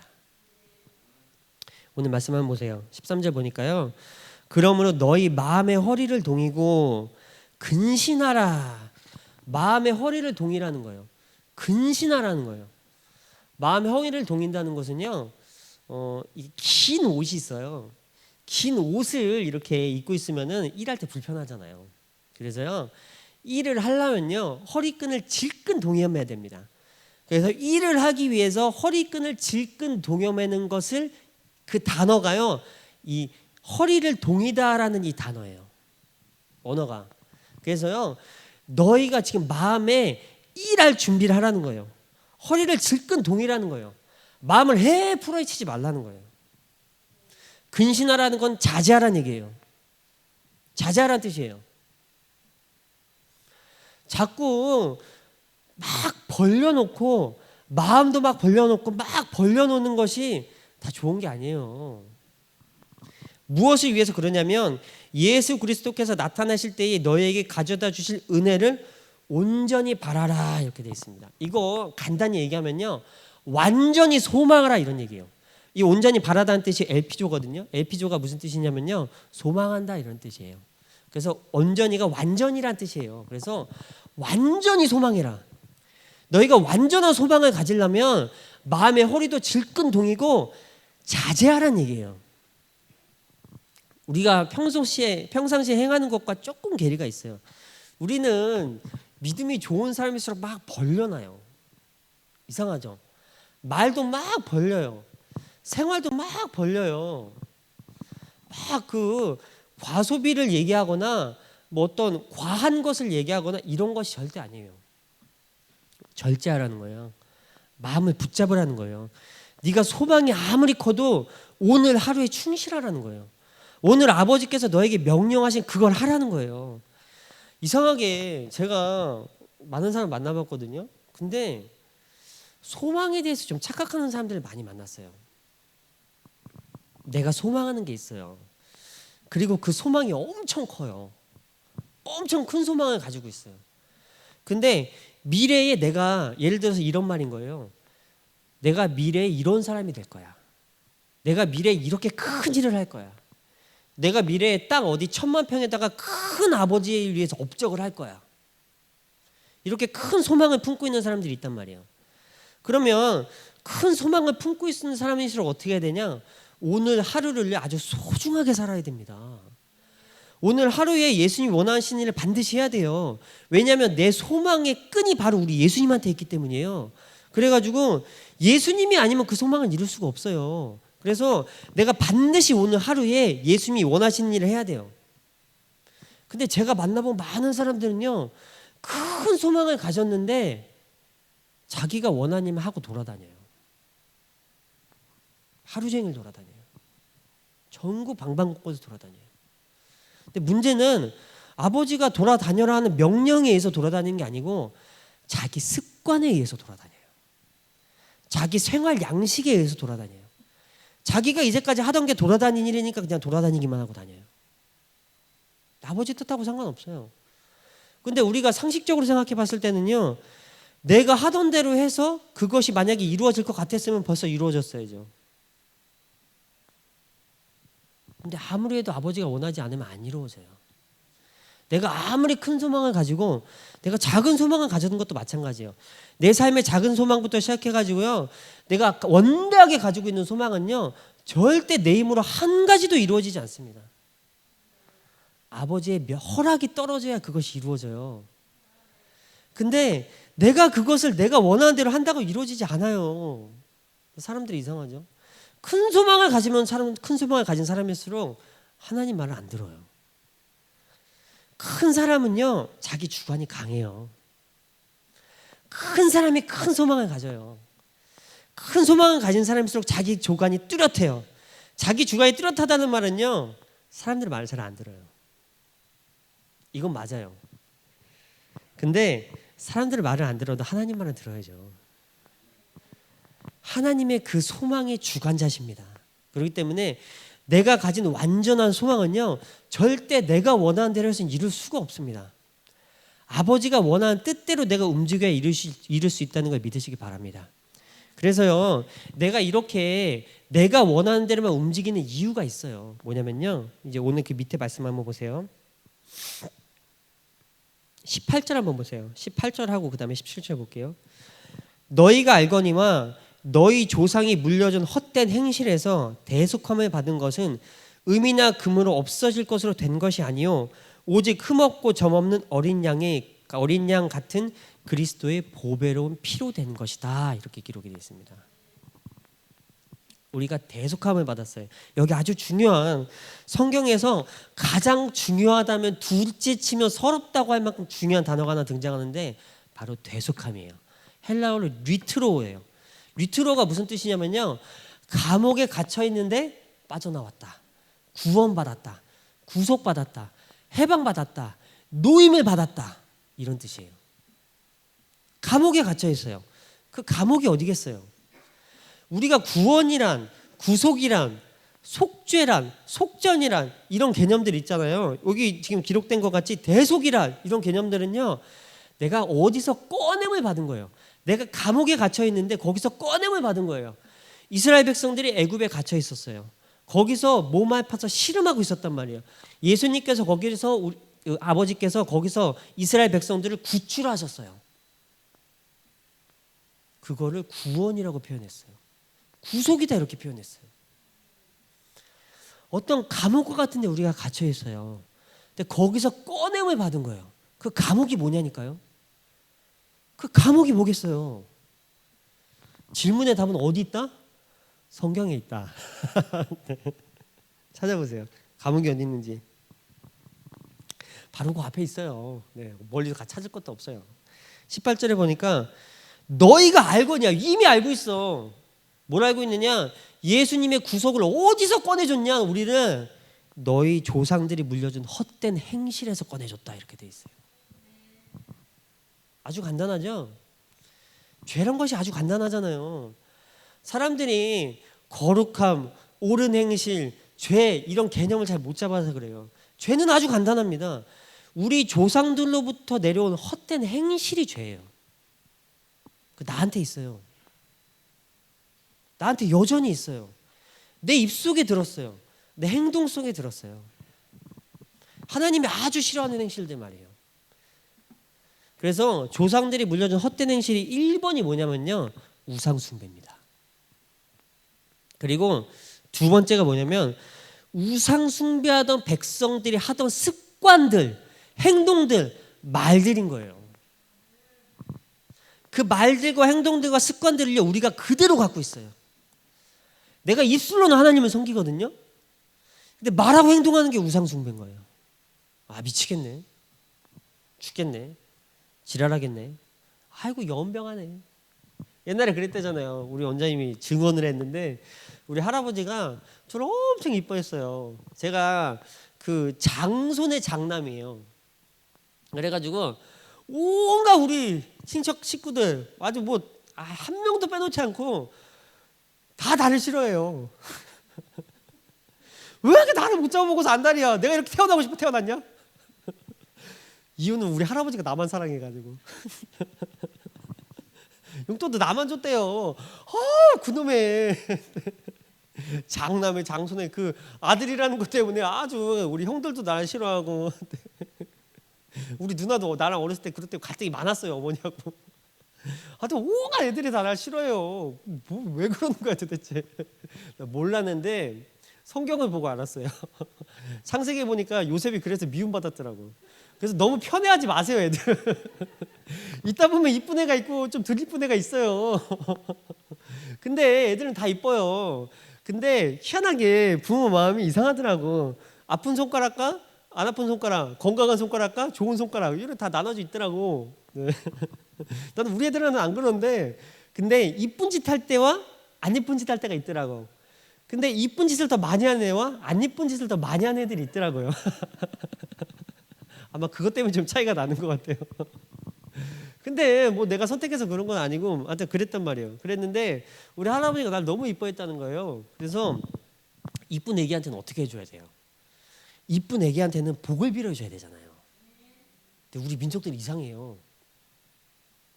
오늘 말씀 한번 보세요. 13절 보니까요, 그러므로 너희 마음의 허리를 동이고 근신하라. 마음의 허리를 동이라는 거예요. 근신하라는 거예요. 마음의 허리를 동인다는 것은요, 긴 옷이 있어요. 긴 옷을 이렇게 입고 있으면은 일할 때 불편하잖아요. 그래서요, 일을 하려면요, 허리끈을 질끈 동여매야 됩니다. 그래서 일을 하기 위해서 허리끈을 질끈 동여매는 것을, 그 단어가요, 이 허리를 동이다라는 이 단어예요. 언어가. 그래서요, 너희가 지금 마음에 일할 준비를 하라는 거예요. 허리를 질끈 동이라는 거예요. 마음을 풀어헤치지 말라는 거예요. 근신하라는 건 자제하라는 얘기예요. 자제하라는 뜻이에요. 자꾸 막 벌려놓고, 마음도 막 벌려놓고 막 벌려놓는 것이 다 좋은 게 아니에요. 무엇을 위해서 그러냐면, 예수 그리스도께서 나타나실 때에 너희에게 가져다 주실 은혜를 온전히 바라라, 이렇게 되어 있습니다. 이거 간단히 얘기하면요, 완전히 소망하라, 이런 얘기예요. 이 온전히 바라다는 뜻이 엘피조거든요. 엘피조가 무슨 뜻이냐면요, 소망한다, 이런 뜻이에요. 그래서 온전히가 완전이란 뜻이에요. 그래서 완전히 소망해라. 너희가 완전한 소망을 가지려면 마음의 허리도 질끈 동이고 자제하라는 얘기예요. 우리가 평상시에 행하는 것과 조금 괴리가 있어요. 우리는 믿음이 좋은 사람일수록 막 벌려놔요. 이상하죠? 말도 막 벌려요. 생활도 막 벌려요. 막 그 과소비를 얘기하거나 뭐 어떤 과한 것을 얘기하거나 이런 것이 절대 아니에요. 절제하라는 거예요. 마음을 붙잡으라는 거예요. 네가 소망이 아무리 커도 오늘 하루에 충실하라는 거예요. 오늘 아버지께서 너에게 명령하신 그걸 하라는 거예요. 이상하게 제가 많은 사람 만나봤거든요. 근데 소망에 대해서 좀 착각하는 사람들을 많이 만났어요. 내가 소망하는 게 있어요. 그리고 그 소망이 엄청 커요. 엄청 큰 소망을 가지고 있어요. 근데 미래에 내가, 예를 들어서 이런 말인 거예요. 내가 미래에 이런 사람이 될 거야. 내가 미래에 이렇게 큰 일을 할 거야. 내가 미래에 땅 어디 1000만 평에다가 큰 아버지를 위해서 업적을 할 거야. 이렇게 큰 소망을 품고 있는 사람들이 있단 말이에요. 그러면 큰 소망을 품고 있는 사람일수록 어떻게 해야 되냐? 오늘 하루를 아주 소중하게 살아야 됩니다. 오늘 하루에 예수님이 원하시는 일을 반드시 해야 돼요. 왜냐하면 내 소망의 끈이 바로 우리 예수님한테 있기 때문이에요. 그래가지고 예수님이 아니면 그 소망을 이룰 수가 없어요. 그래서 내가 반드시 오늘 하루에 예수님이 원하시는 일을 해야 돼요. 근데 제가 만나본 많은 사람들은요, 큰 소망을 가졌는데 자기가 원하는 일만 하고 돌아다녀요. 하루 종일 돌아다녀요. 전국 방방곡곡에서 돌아다녀요. 근데 문제는 아버지가 돌아다녀라 하는 명령에 의해서 돌아다니는 게 아니고 자기 습관에 의해서 돌아다녀요. 자기 생활 양식에 의해서 돌아다녀요. 자기가 이제까지 하던 게 돌아다니는 일이니까 그냥 돌아다니기만 하고 다녀요. 아버지 뜻하고 상관없어요. 근데 우리가 상식적으로 생각해 봤을 때는요, 내가 하던 대로 해서 그것이 만약에 이루어질 것 같았으면 벌써 이루어졌어야죠. 근데 아무리 해도 아버지가 원하지 않으면 안 이루어져요. 내가 아무리 큰 소망을 가지고, 내가 작은 소망을 가졌던 것도 마찬가지예요. 내 삶의 작은 소망부터 시작해가지고요, 내가 원대하게 가지고 있는 소망은요, 절대 내 힘으로 한 가지도 이루어지지 않습니다. 아버지의 허락이 떨어져야 그것이 이루어져요. 근데 내가 그것을 내가 원하는 대로 한다고 이루어지지 않아요. 사람들이 이상하죠. 큰 소망을 가진 사람일수록 하나님 말을 안 들어요. 큰 사람은요, 자기 주관이 강해요. 큰 사람이 큰 소망을 가져요. 큰 소망을 가진 사람일수록 자기 주관이 뚜렷해요. 자기 주관이 뚜렷하다는 말은요, 사람들 말을 잘 안 들어요. 이건 맞아요. 근데 사람들 말을 안 들어도 하나님 말은 들어야죠. 하나님의 그 소망의 주관자십니다. 그렇기 때문에 내가 가진 완전한 소망은요, 절대 내가 원하는 대로 해서 이룰 수가 없습니다. 아버지가 원하는 뜻대로 내가 움직여야 이룰 수 있다는 걸 믿으시기 바랍니다. 그래서요, 내가 이렇게 내가 원하는 대로만 움직이는 이유가 있어요. 뭐냐면요, 이제 오늘 그 밑에 말씀 한번 보세요. 18절 한번 보세요. 18절 하고 그 다음에 17절 볼게요. 너희가 알거니와 너희 조상이 물려준 헛된 행실에서 대속함을 받은 것은 음이나 금으로 없어질 것으로 된 것이 아니요 오직 흠없고 점없는 어린 양 같은 그리스도의 보배로운 피로 된 것이다. 이렇게 기록이 되어 있습니다. 우리가 대속함을 받았어요. 여기 아주 중요한, 성경에서 가장 중요하다면 둘째 치면 서럽다고 할 만큼 중요한 단어가 하나 등장하는데 바로 대속함이에요. 헬라어로 리트로예요. 리트로가 무슨 뜻이냐면요, 감옥에 갇혀 있는데 빠져나왔다, 구원받았다, 구속받았다, 해방받았다, 노임을 받았다, 이런 뜻이에요. 감옥에 갇혀 있어요. 그 감옥이 어디겠어요? 우리가 구원이란, 구속이란, 속죄란, 속전이란 이런 개념들 있잖아요. 여기 지금 기록된 것 같이 대속이란 이런 개념들은요, 내가 어디서 꺼냄을 받은 거예요. 내가 감옥에 갇혀 있는데 거기서 꺼냄을 받은 거예요. 이스라엘 백성들이 애굽에 갇혀 있었어요. 거기서 몸 아파서 씨름하고 있었단 말이에요. 예수님께서 거기서 아버지께서 거기서 이스라엘 백성들을 구출하셨어요. 그거를 구원이라고 표현했어요. 구속이다 이렇게 표현했어요. 어떤 감옥과 같은데 우리가 갇혀 있어요. 근데 거기서 꺼냄을 받은 거예요. 그 감옥이 뭐냐니까요. 그 감옥이 뭐겠어요? 질문의 답은 어디 있다? 성경에 있다. 찾아보세요. 감옥이 어디 있는지. 바로 그 앞에 있어요. 네, 멀리서 같이 찾을 것도 없어요. 18절에 보니까 너희가 알거냐, 이미 알고 있어. 뭘 알고 있느냐? 예수님의 구속을 어디서 꺼내줬냐? 우리를 너희 조상들이 물려준 헛된 행실에서 꺼내줬다 이렇게 돼 있어요. 아주 간단하죠? 죄란 것이 아주 간단하잖아요. 사람들이 거룩함, 옳은 행실, 죄 이런 개념을 잘 못 잡아서 그래요. 죄는 아주 간단합니다. 우리 조상들로부터 내려온 헛된 행실이 죄예요. 그 나한테 있어요. 나한테 여전히 있어요. 내 입속에 들었어요. 내 행동 속에 들었어요. 하나님이 아주 싫어하는 행실들 말이에요. 그래서 조상들이 물려준 헛된 행실이 1번이 뭐냐면요, 우상 숭배입니다. 그리고 두 번째가 뭐냐면 우상 숭배하던 백성들이 하던 습관들, 행동들, 말들인 거예요. 그 말들과 행동들과 습관들을요, 우리가 그대로 갖고 있어요. 내가 입술로는 하나님을 섬기거든요. 근데 말하고 행동하는 게 우상 숭배인 거예요. 아, 미치겠네. 죽겠네. 지랄하겠네. 아이고 연병하네. 옛날에 그랬대잖아요. 우리 원장님이 증언을 했는데 우리 할아버지가 저를 엄청 이뻐했어요. 제가 그 장손의 장남이에요. 그래가지고 온갖 우리 친척 식구들 아주 뭐 한 명도 빼놓지 않고 다 나를 싫어해요. 왜 이렇게 나를 못 잡아먹어서 안달이야. 내가 이렇게 태어나고 싶어 태어났냐? 이유는 우리 할아버지가 나만 사랑해가지고. 용돈도 나만 줬대요. 그놈의 장남의 장손의 그 아들이라는 것 때문에 아주 우리 형들도 나를 싫어하고 우리 누나도 나랑 어렸을 때 그럴 때 갈등이 많았어요. 어머니하고. 하여튼 온갖 애들이 다 날 싫어해요. 왜 그러는 거야 도대체. 몰랐는데 성경을 보고 알았어요. 창세기에 보니까 요셉이 그래서 미움받았더라고. 그래서 너무 편애하지 마세요 애들. 있다 보면 이쁜 애가 있고 좀 덜 이쁜 애가 있어요. 근데 애들은 다 이뻐요. 근데 희한하게 부모 마음이 이상하더라고. 아픈 손가락과 안 아픈 손가락, 건강한 손가락과 좋은 손가락 이런 다 나눠져 있더라고. 네. 나는 우리 애들은 안 그러는데 근데 이쁜 짓 할 때와 안 이쁜 짓 할 때가 있더라고. 근데 이쁜 짓을 더 많이 하는 애와 안 이쁜 짓을 더 많이 하는 애들이 있더라고요. 아마 그것 때문에 좀 차이가 나는 것 같아요. 근데 뭐 내가 선택해서 그런 건 아니고 하여튼 그랬단 말이에요. 그랬는데 우리 할아버지가 날 너무 이뻐했다는 거예요. 그래서 이쁜 애기한테는 어떻게 해줘야 돼요? 이쁜 애기한테는 복을 빌어줘야 되잖아요. 근데 우리 민족들이 이상해요.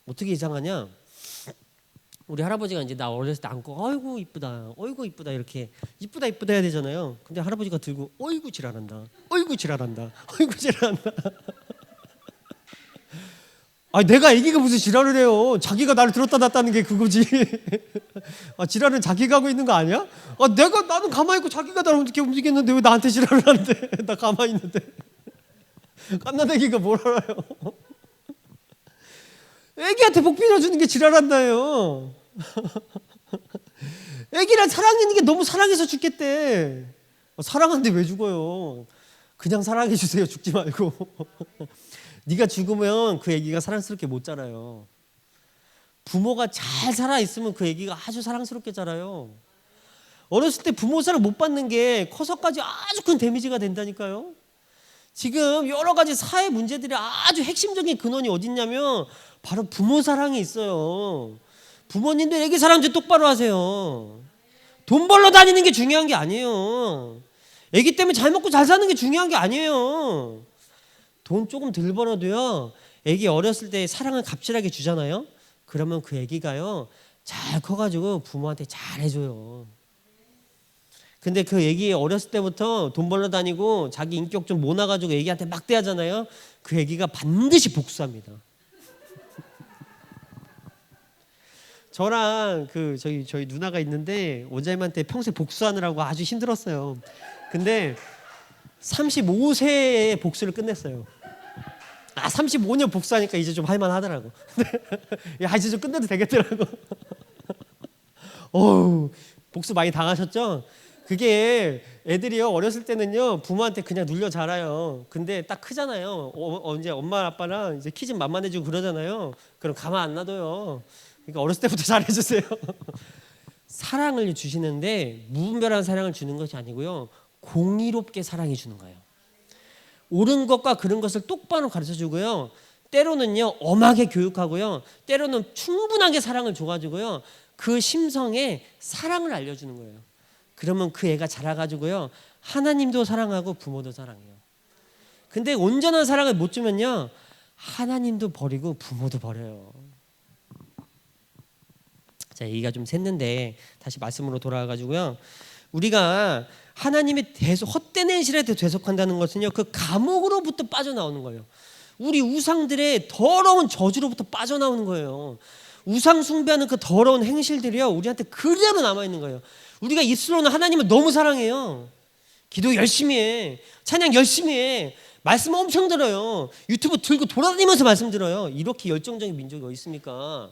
어떻게 이상하냐? 우리 할아버지가 이제 나 어렸을 때 안고 아이고 이쁘다, 어이구 이쁘다 이렇게 이쁘다 이쁘다 해야 되잖아요. 근데 할아버지가 들고 어이구 지랄한다, 어이구 지랄한다, 어이구 지랄한다. 아, 내가 애기가 무슨 지랄을 해요? 자기가 나를 들었다 놨다는 게 그거지. 아, 지랄은 자기가 하고 있는 거 아니야? 아, 나는 가만히 있고 자기가 나를 어떻게 움직였는데 왜 나한테 지랄을 하는데? 나 가만히 있는데. 갓난 애기가 뭘 알아요? 애기한테 복 빌어주는 게 지랄한다요. 애기랑 사랑하는 게 너무 사랑해서 죽겠대. 사랑하는데 왜 죽어요? 그냥 사랑해 주세요. 죽지 말고. 네가 죽으면 그 애기가 사랑스럽게 못 자라요. 부모가 잘 살아 있으면 그 애기가 아주 사랑스럽게 자라요. 어렸을 때 부모 사랑 못 받는 게 커서까지 아주 큰 데미지가 된다니까요. 지금 여러 가지 사회 문제들이 아주 핵심적인 근원이 어딨냐면 바로 부모 사랑이 있어요. 부모님들 애기 사랑 좀 똑바로 하세요. 돈 벌러 다니는 게 중요한 게 아니에요. 애기 때문에 잘 먹고 잘 사는 게 중요한 게 아니에요. 돈 조금 덜 벌어도요, 애기 어렸을 때 사랑을 갑질하게 주잖아요. 그러면 그 애기가요 잘 커가지고 부모한테 잘 해줘요. 근데 그 애기 어렸을 때부터 돈 벌러 다니고 자기 인격 좀 모나가지고 애기한테 막 대하잖아요. 그 애기가 반드시 복수합니다. 저랑 그 저희 누나가 있는데 원장님한테 평생 복수하느라고 아주 힘들었어요. 근데 35세에 복수를 끝냈어요. 35년 복수하니까 이제 좀 할만하더라고. 야, 이제 좀 끝내도 되겠더라고. 복수 많이 당하셨죠? 그게 애들이요 어렸을 때는요 부모한테 그냥 눌려 자라요. 근데 딱 크잖아요. 이제 엄마 아빠랑 이제 키 좀 만만해지고 그러잖아요. 그럼 가만 안 놔둬요. 그러니까 어렸을 때부터 잘해주세요. 사랑을 주시는데 무분별한 사랑을 주는 것이 아니고요, 공의롭게 사랑해 주는 거예요. 옳은 것과 그른 것을 똑바로 가르쳐주고요, 때로는요 엄하게 교육하고요, 때로는 충분하게 사랑을 줘가지고요 그 심성에 사랑을 알려주는 거예요. 그러면 그 애가 자라가지고요 하나님도 사랑하고 부모도 사랑해요. 근데 온전한 사랑을 못 주면요 하나님도 버리고 부모도 버려요. 자, 얘기가 좀 샜는데 다시 말씀으로 돌아와가지고요, 우리가 하나님의 헛된 행실에 대속한다는 것은요 그 감옥으로부터 빠져나오는 거예요. 우리 우상들의 더러운 저주로부터 빠져나오는 거예요. 우상 숭배하는 그 더러운 행실들이요 우리한테 그대로 남아있는 거예요. 우리가 입술로는 하나님을 너무 사랑해요. 기도 열심히 해, 찬양 열심히 해, 말씀 엄청 들어요, 유튜브 들고 돌아다니면서 말씀 들어요. 이렇게 열정적인 민족이 어디 있습니까?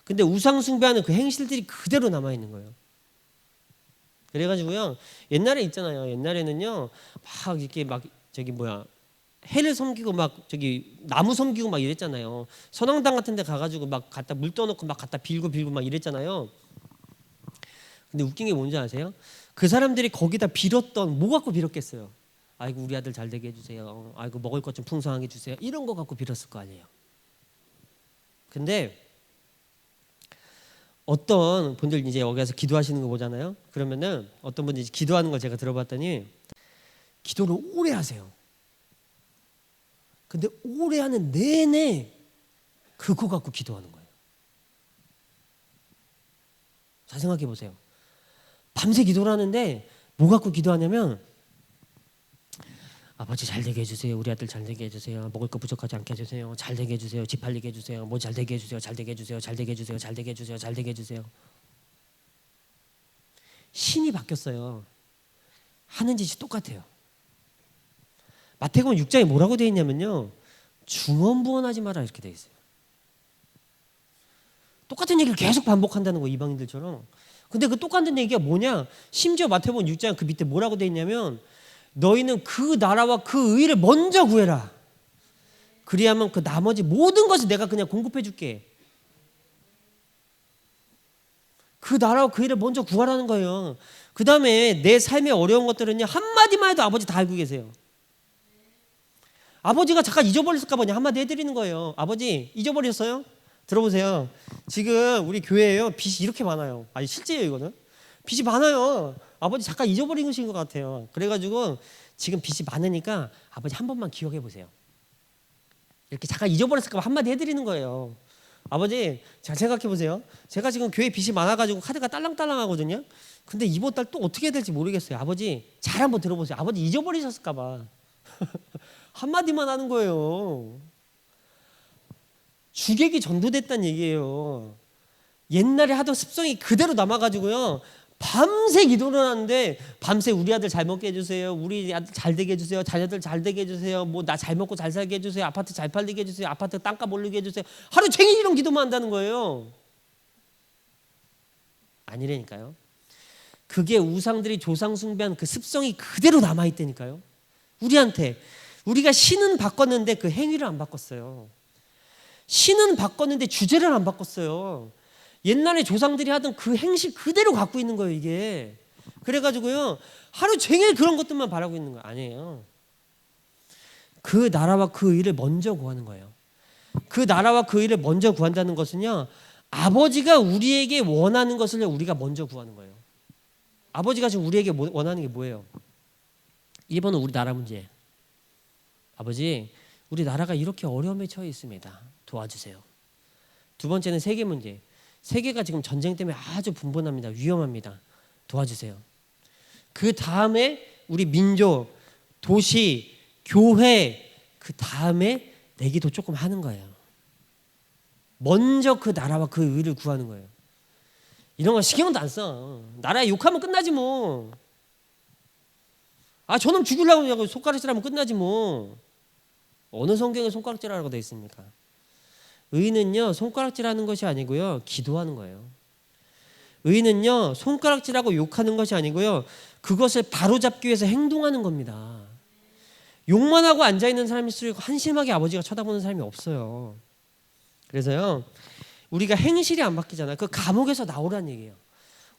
근데 우상 숭배하는 그 행실들이 그대로 남아있는 거예요. 그래가지고요 옛날에 있잖아요, 옛날에는요 막 이렇게 막 해를 섬기고 막 나무 섬기고 막 이랬잖아요. 선왕당 같은 데 가가지고 막 갖다 물 떠놓고 막 갖다 빌고 막 이랬잖아요. 근데 웃긴 게 뭔지 아세요? 그 사람들이 거기다 빌었던 뭐 갖고 빌었겠어요? 아이고 우리 아들 잘 되게 해주세요, 아이고 먹을 것 좀 풍성하게 주세요, 이런 거 갖고 빌었을 거 아니에요. 근데 어떤 분들 이제 여기 와서 기도하시는 거 보잖아요. 그러면은 어떤 분들이 기도하는 걸 제가 들어봤더니 기도를 오래 하세요. 근데 오래 하는 내내 그거 갖고 기도하는 거예요. 잘 생각해 보세요. 밤새 기도를 하는데 뭐 갖고 기도하냐면 아버지 잘 되게 해주세요, 우리 아들 잘 되게 해주세요, 먹을 거 부족하지 않게 해주세요, 잘 되게 해주세요, 집 팔리게 해주세요, 뭐 잘 되게 해주세요, 잘 되게 해주세요, 잘 되게 해주세요, 잘 되게 해주세요, 잘 되게 해주세요. 신이 바뀌었어요. 하는 짓이 똑같아요. 마태복음 6장에 뭐라고 되어 있냐면요 중언부언하지 마라 이렇게 되어 있어요. 똑같은 얘기를 계속 반복한다는 거, 이방인들처럼. 근데 그 똑같은 얘기가 뭐냐, 심지어 마태복음 6장 그 밑에 뭐라고 되어 있냐면 너희는 그 나라와 그 의를 먼저 구해라. 그리하면 그 나머지 모든 것을 내가 그냥 공급해 줄게. 그 나라와 그 의를 먼저 구하라는 거예요. 그 다음에 내 삶의 어려운 것들은요 한마디만 해도 아버지 다 알고 계세요. 아버지가 잠깐 잊어버렸을까 봐 그냥 한마디 해드리는 거예요. 아버지 잊어버렸어요? 들어보세요. 지금 우리 교회에요 빚이 이렇게 많아요. 아니 실제예요 이거는. 빚이 많아요. 아버지 잠깐 잊어버리신 것 같아요. 그래가지고 지금 빚이 많으니까 아버지 한 번만 기억해 보세요. 이렇게 잠깐 잊어버렸을까 봐 한마디 해드리는 거예요. 아버지 잘 생각해 보세요. 제가 지금 교회 빚이 많아가지고 카드가 딸랑딸랑 하거든요. 근데 이번 달 또 어떻게 해야 될지 모르겠어요. 아버지 잘 한번 들어보세요. 아버지 잊어버리셨을까 봐 한마디만 하는 거예요. 주객이 전도됐다는 얘기예요. 옛날에 하던 습성이 그대로 남아가지고요. 밤새 기도를 하는데 밤새 우리 아들 잘 먹게 해주세요. 우리 아들 잘 되게 해주세요. 자녀들 잘 되게 해주세요. 뭐 나 잘 먹고 잘 살게 해주세요. 아파트 잘 팔리게 해주세요. 아파트 땅값 오르게 해주세요. 하루 종일 이런 기도만 한다는 거예요. 아니라니까요. 그게 우상들이 조상 숭배한 그 습성이 그대로 남아있다니까요. 우리한테 우리가 신은 바꿨는데 그 행위를 안 바꿨어요. 신은 바꿨는데 주제를 안 바꿨어요. 옛날에 조상들이 하던 그 행실 그대로 갖고 있는 거예요 이게. 그래가지고요 하루 종일 그런 것들만 바라고 있는 거 아니에요. 그 나라와 그 의를 먼저 구하는 거예요. 그 나라와 그 의를 먼저 구한다는 것은요 아버지가 우리에게 원하는 것을 우리가 먼저 구하는 거예요. 아버지가 지금 우리에게 원하는 게 뭐예요? 1번은 우리 나라 문제. 아버지 우리 나라가 이렇게 어려움에 처해 있습니다. 도와주세요. 두 번째는 세계 문제. 세계가 지금 전쟁 때문에 아주 분분합니다. 위험합니다. 도와주세요. 그 다음에 우리 민족, 도시, 교회 그 다음에 내기도 조금 하는 거예요. 먼저 그 나라와 그 의를 구하는 거예요. 이런 거 신경도 안 써. 나라에 욕하면 끝나지 뭐. 아 저놈 죽이려고 손가락질하면 끝나지 뭐. 어느 성경에 손가락질하라고 되어 있습니까? 의는요 손가락질하는 것이 아니고요 기도하는 거예요. 의는요 손가락질하고 욕하는 것이 아니고요 그것을 바로잡기 위해서 행동하는 겁니다. 욕만 하고 앉아있는 사람일수록 한심하게 아버지가 쳐다보는 사람이 없어요. 그래서요 우리가 행실이 안 바뀌잖아요. 그 감옥에서 나오라는 얘기예요.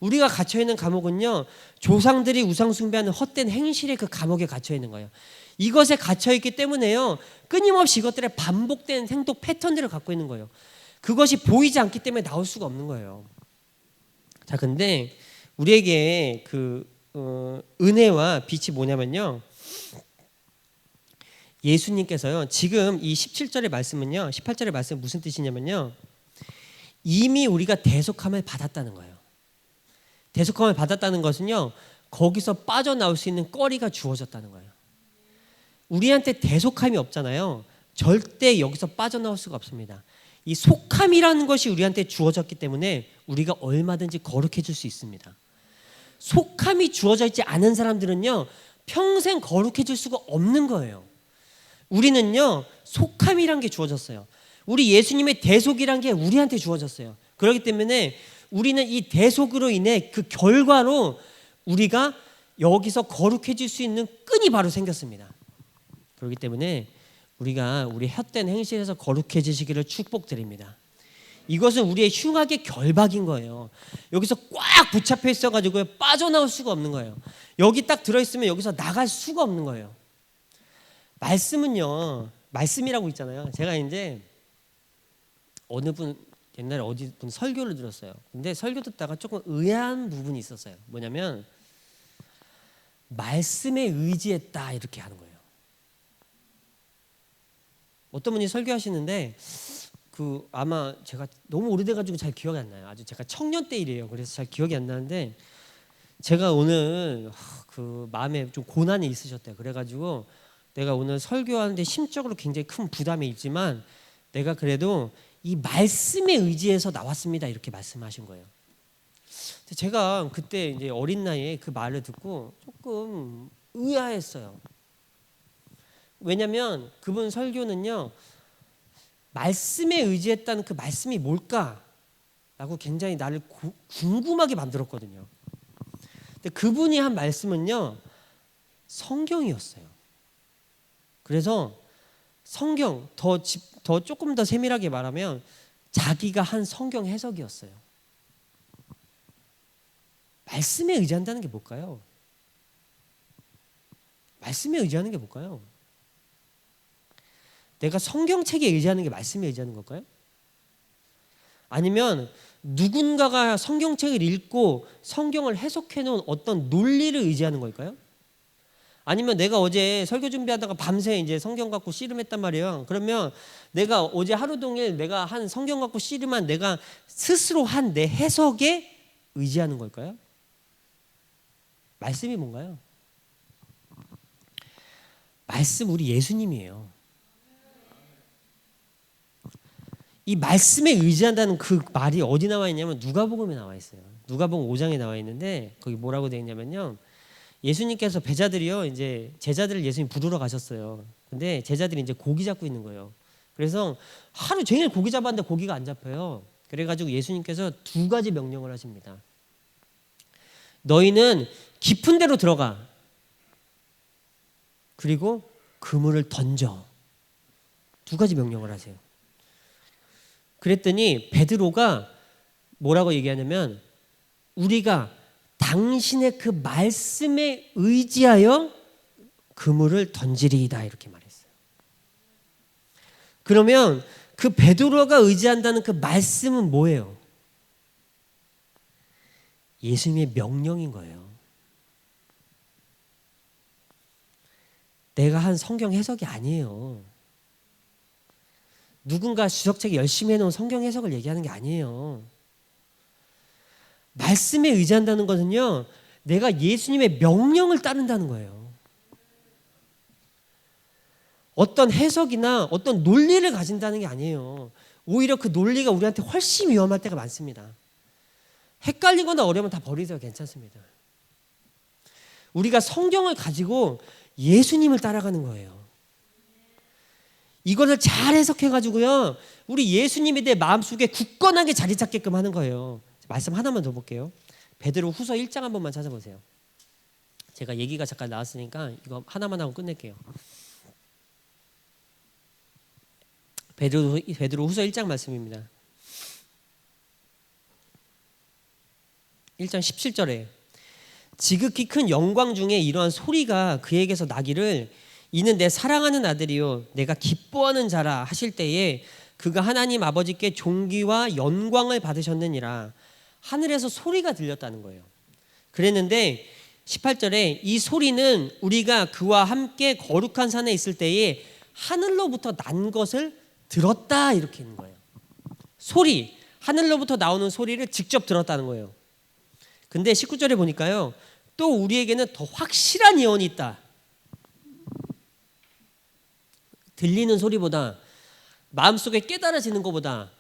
우리가 갇혀있는 감옥은요 조상들이 우상 숭배하는 헛된 행실의 그 감옥에 갇혀있는 거예요. 이것에 갇혀있기 때문에요 끊임없이 이것들의 반복된 행동 패턴들을 갖고 있는 거예요. 그것이 보이지 않기 때문에 나올 수가 없는 거예요. 자, 근데 우리에게 그 은혜와 빛이 뭐냐면요 예수님께서요 지금 이 17절의 말씀은요 18절의 말씀은 무슨 뜻이냐면요 이미 우리가 대속함을 받았다는 거예요. 대속함을 받았다는 것은요 거기서 빠져나올 수 있는 거리가 주어졌다는 거예요. 우리한테 대속함이 없잖아요. 절대 여기서 빠져나올 수가 없습니다. 이 속함이라는 것이 우리한테 주어졌기 때문에 우리가 얼마든지 거룩해질 수 있습니다. 속함이 주어져 있지 않은 사람들은요 평생 거룩해질 수가 없는 거예요. 우리는요 속함이란 게 주어졌어요. 우리 예수님의 대속이란 게 우리한테 주어졌어요. 그렇기 때문에 우리는 이 대속으로 인해 그 결과로 우리가 여기서 거룩해질 수 있는 끈이 바로 생겼습니다. 그렇기 때문에 우리가 우리 헛된 행실에서 거룩해지시기를 축복드립니다. 이것은 우리의 흉악의 결박인 거예요. 여기서 꽉 붙잡혀 있어가지고 빠져나올 수가 없는 거예요. 여기 딱 들어있으면 여기서 나갈 수가 없는 거예요. 말씀은요 말씀이라고 있잖아요. 제가 이제 어느 분 옛날에 어디 분 설교를 들었어요. 근데 설교 듣다가 조금 의아한 부분이 있었어요. 뭐냐면 말씀에 의지했다 이렇게 하는 거예요. 어떤 분이 설교하시는데 그 아마 제가 너무 오래돼가지고 잘 기억이 안 나요. 아주 제가 청년 때 일이에요. 그래서 잘 기억이 안 나는데 제가 오늘 그 마음에 좀 고난이 있으셨대요. 그래가지고 내가 오늘 설교하는데 심적으로 굉장히 큰 부담이 있지만 내가 그래도 이 말씀에 의지해서 나왔습니다. 이렇게 말씀하신 거예요. 제가 그때 이제 어린 나이에 그 말을 듣고 조금 의아했어요. 왜냐하면 그분 설교는요 말씀에 의지했다는 그 말씀이 뭘까라고 굉장히 나를 궁금하게 만들었거든요. 근데 그분이 한 말씀은요 성경이었어요. 그래서 성경 더 조금 더 세밀하게 말하면 자기가 한 성경 해석이었어요. 말씀에 의지한다는 게 뭘까요? 말씀에 의지하는 게 뭘까요? 내가 성경책에 의지하는 게 말씀에 의지하는 걸까요? 아니면 누군가가 성경책을 읽고 성경을 해석해 놓은 어떤 논리를 의지하는 걸까요? 아니면 내가 어제 설교 준비하다가 밤새 이제 성경 갖고 씨름했단 말이에요. 그러면 내가 어제 하루 종일 내가 한 성경 갖고 씨름한 내가 스스로 한 내 해석에 의지하는 걸까요? 말씀이 뭔가요? 말씀 우리 예수님이에요. 이 말씀에 의지한다는 그 말이 어디 나와 있냐면 누가복음에 나와 있어요. 누가복음 5장에 나와 있는데 거기 뭐라고 되어 있냐면요. 예수님께서 배자들이요, 이제 제자들을 예수님 부르러 가셨어요. 근데 제자들이 이제 고기 잡고 있는 거예요. 그래서 하루 종일 고기 잡았는데 고기가 안 잡혀요. 그래가지고 예수님께서 두 가지 명령을 하십니다. 너희는 깊은 데로 들어가. 그리고 그물을 던져. 두 가지 명령을 하세요. 그랬더니 베드로가 뭐라고 얘기하냐면 우리가 당신의 그 말씀에 의지하여 그물을 던지리이다 이렇게 말했어요. 그러면 그 베드로가 의지한다는 그 말씀은 뭐예요? 예수님의 명령인 거예요. 내가 한 성경 해석이 아니에요. 누군가 주석책에 열심히 해놓은 성경 해석을 얘기하는 게 아니에요. 말씀에 의지한다는 것은요, 내가 예수님의 명령을 따른다는 거예요. 어떤 해석이나 어떤 논리를 가진다는 게 아니에요. 오히려 그 논리가 우리한테 훨씬 위험할 때가 많습니다. 헷갈리거나 어려우면 다 버리세요. 괜찮습니다. 우리가 성경을 가지고 예수님을 따라가는 거예요. 이거를 잘 해석해가지고요, 우리 예수님에 대해 마음속에 굳건하게 자리 잡게끔 하는 거예요. 말씀 하나만 더 볼게요. 베드로 후서 1장 한 번만 찾아보세요. 제가 얘기가 잠깐 나왔으니까 이거 하나만 하고 끝낼게요. 베드로 후서 1장 말씀입니다. 1장 17절에 지극히 큰 영광 중에 이러한 소리가 그에게서 나기를 이는 내 사랑하는 아들이요 내가 기뻐하는 자라 하실 때에 그가 하나님 아버지께 존귀와 영광을 받으셨느니라. 하늘에서 소리가 들렸다는 거예요. 그랬는데 18절에 이 소리는 우리가 그와 함께 거룩한 산에 있을 때에 하늘로부터 난 것을 들었다 이렇게 있는 거예요. 소리, 하늘로부터 나오는 소리를 직접 들었다는 거예요. 근데 19절에 보니까요, 또 우리에게는 더 확실한 예언이 있다. 들리는 소리보다 마음속에 깨달아지는 것보다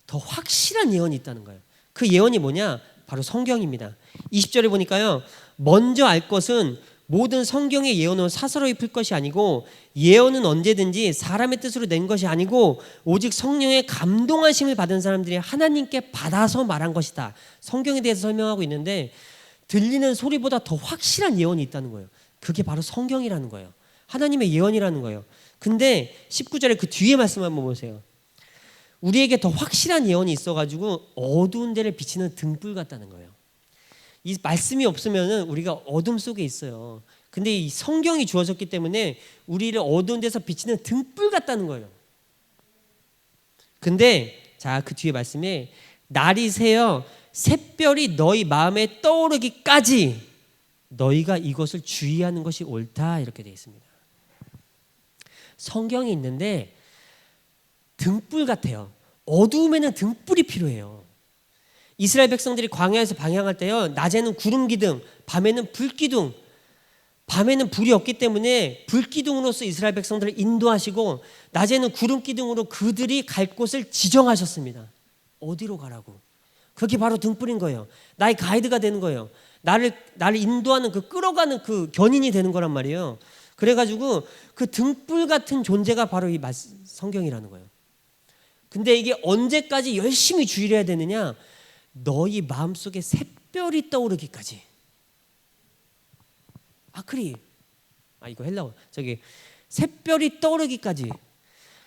더 확실한 예언이 있다는 거예요. 그 예언이 뭐냐? 바로 성경입니다. 20절에 보니까요, 먼저 알 것은 모든 성경의 예언은 사사로이 풀 것이 아니고 예언은 언제든지 사람의 뜻으로 낸 것이 아니고 오직 성령의 감동하심을 받은 사람들이 하나님께 받아서 말한 것이다. 성경에 대해서 설명하고 있는데 들리는 소리보다 더 확실한 예언이 있다는 거예요. 그게 바로 성경이라는 거예요. 하나님의 예언이라는 거예요. 근데 19절에 그 뒤에 말씀 한번 보세요. 우리에게 더 확실한 예언이 있어가지고 어두운 데를 비치는 등불 같다는 거예요. 이 말씀이 없으면 우리가 어둠 속에 있어요. 근데 이 성경이 주어졌기 때문에 우리를 어두운 데서 비치는 등불 같다는 거예요. 근데 자, 그 뒤에 말씀에 날이 새어 샛별이 너희 마음에 떠오르기까지 너희가 이것을 주의하는 것이 옳다 이렇게 되어 있습니다. 성경이 있는데 등불 같아요. 어두움에는 등불이 필요해요. 이스라엘 백성들이 광야에서 방향할 때요, 낮에는 구름 기둥, 밤에는 불 기둥. 밤에는 불이 없기 때문에 불 기둥으로서 이스라엘 백성들을 인도하시고 낮에는 구름 기둥으로 그들이 갈 곳을 지정하셨습니다. 어디로 가라고. 그게 바로 등불인 거예요. 나의 가이드가 되는 거예요. 나를 인도하는 그 끌어가는 그 견인이 되는 거란 말이에요. 그래가지고 그 등불 같은 존재가 바로 이 성경이라는 거예요. 근데 이게 언제까지 열심히 주의를 해야 되느냐? 너희 마음속에 샛별이 떠오르기까지. 아크리. 이거 헬라어. 샛별이 떠오르기까지.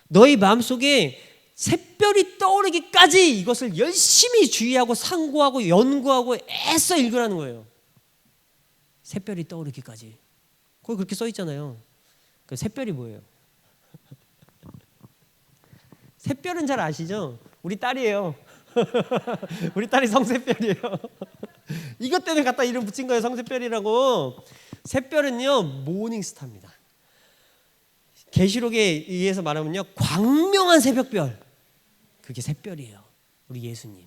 너희 마음속에 샛별이 떠오르기까지 이것을 열심히 주의하고 상고하고 연구하고 애써 읽으라는 거예요. 샛별이 떠오르기까지. 거기 그렇게 써 있잖아요. 그 샛별이 뭐예요? 샛별은 잘 아시죠? 우리 딸이에요. 우리 딸이 성샛별이에요. 이것 때문에 갖다 이름 붙인 거예요. 성샛별이라고. 샛별은요 모닝스타입니다. 계시록에 의해서 말하면요 광명한 새벽별, 그게 샛별이에요. 우리 예수님.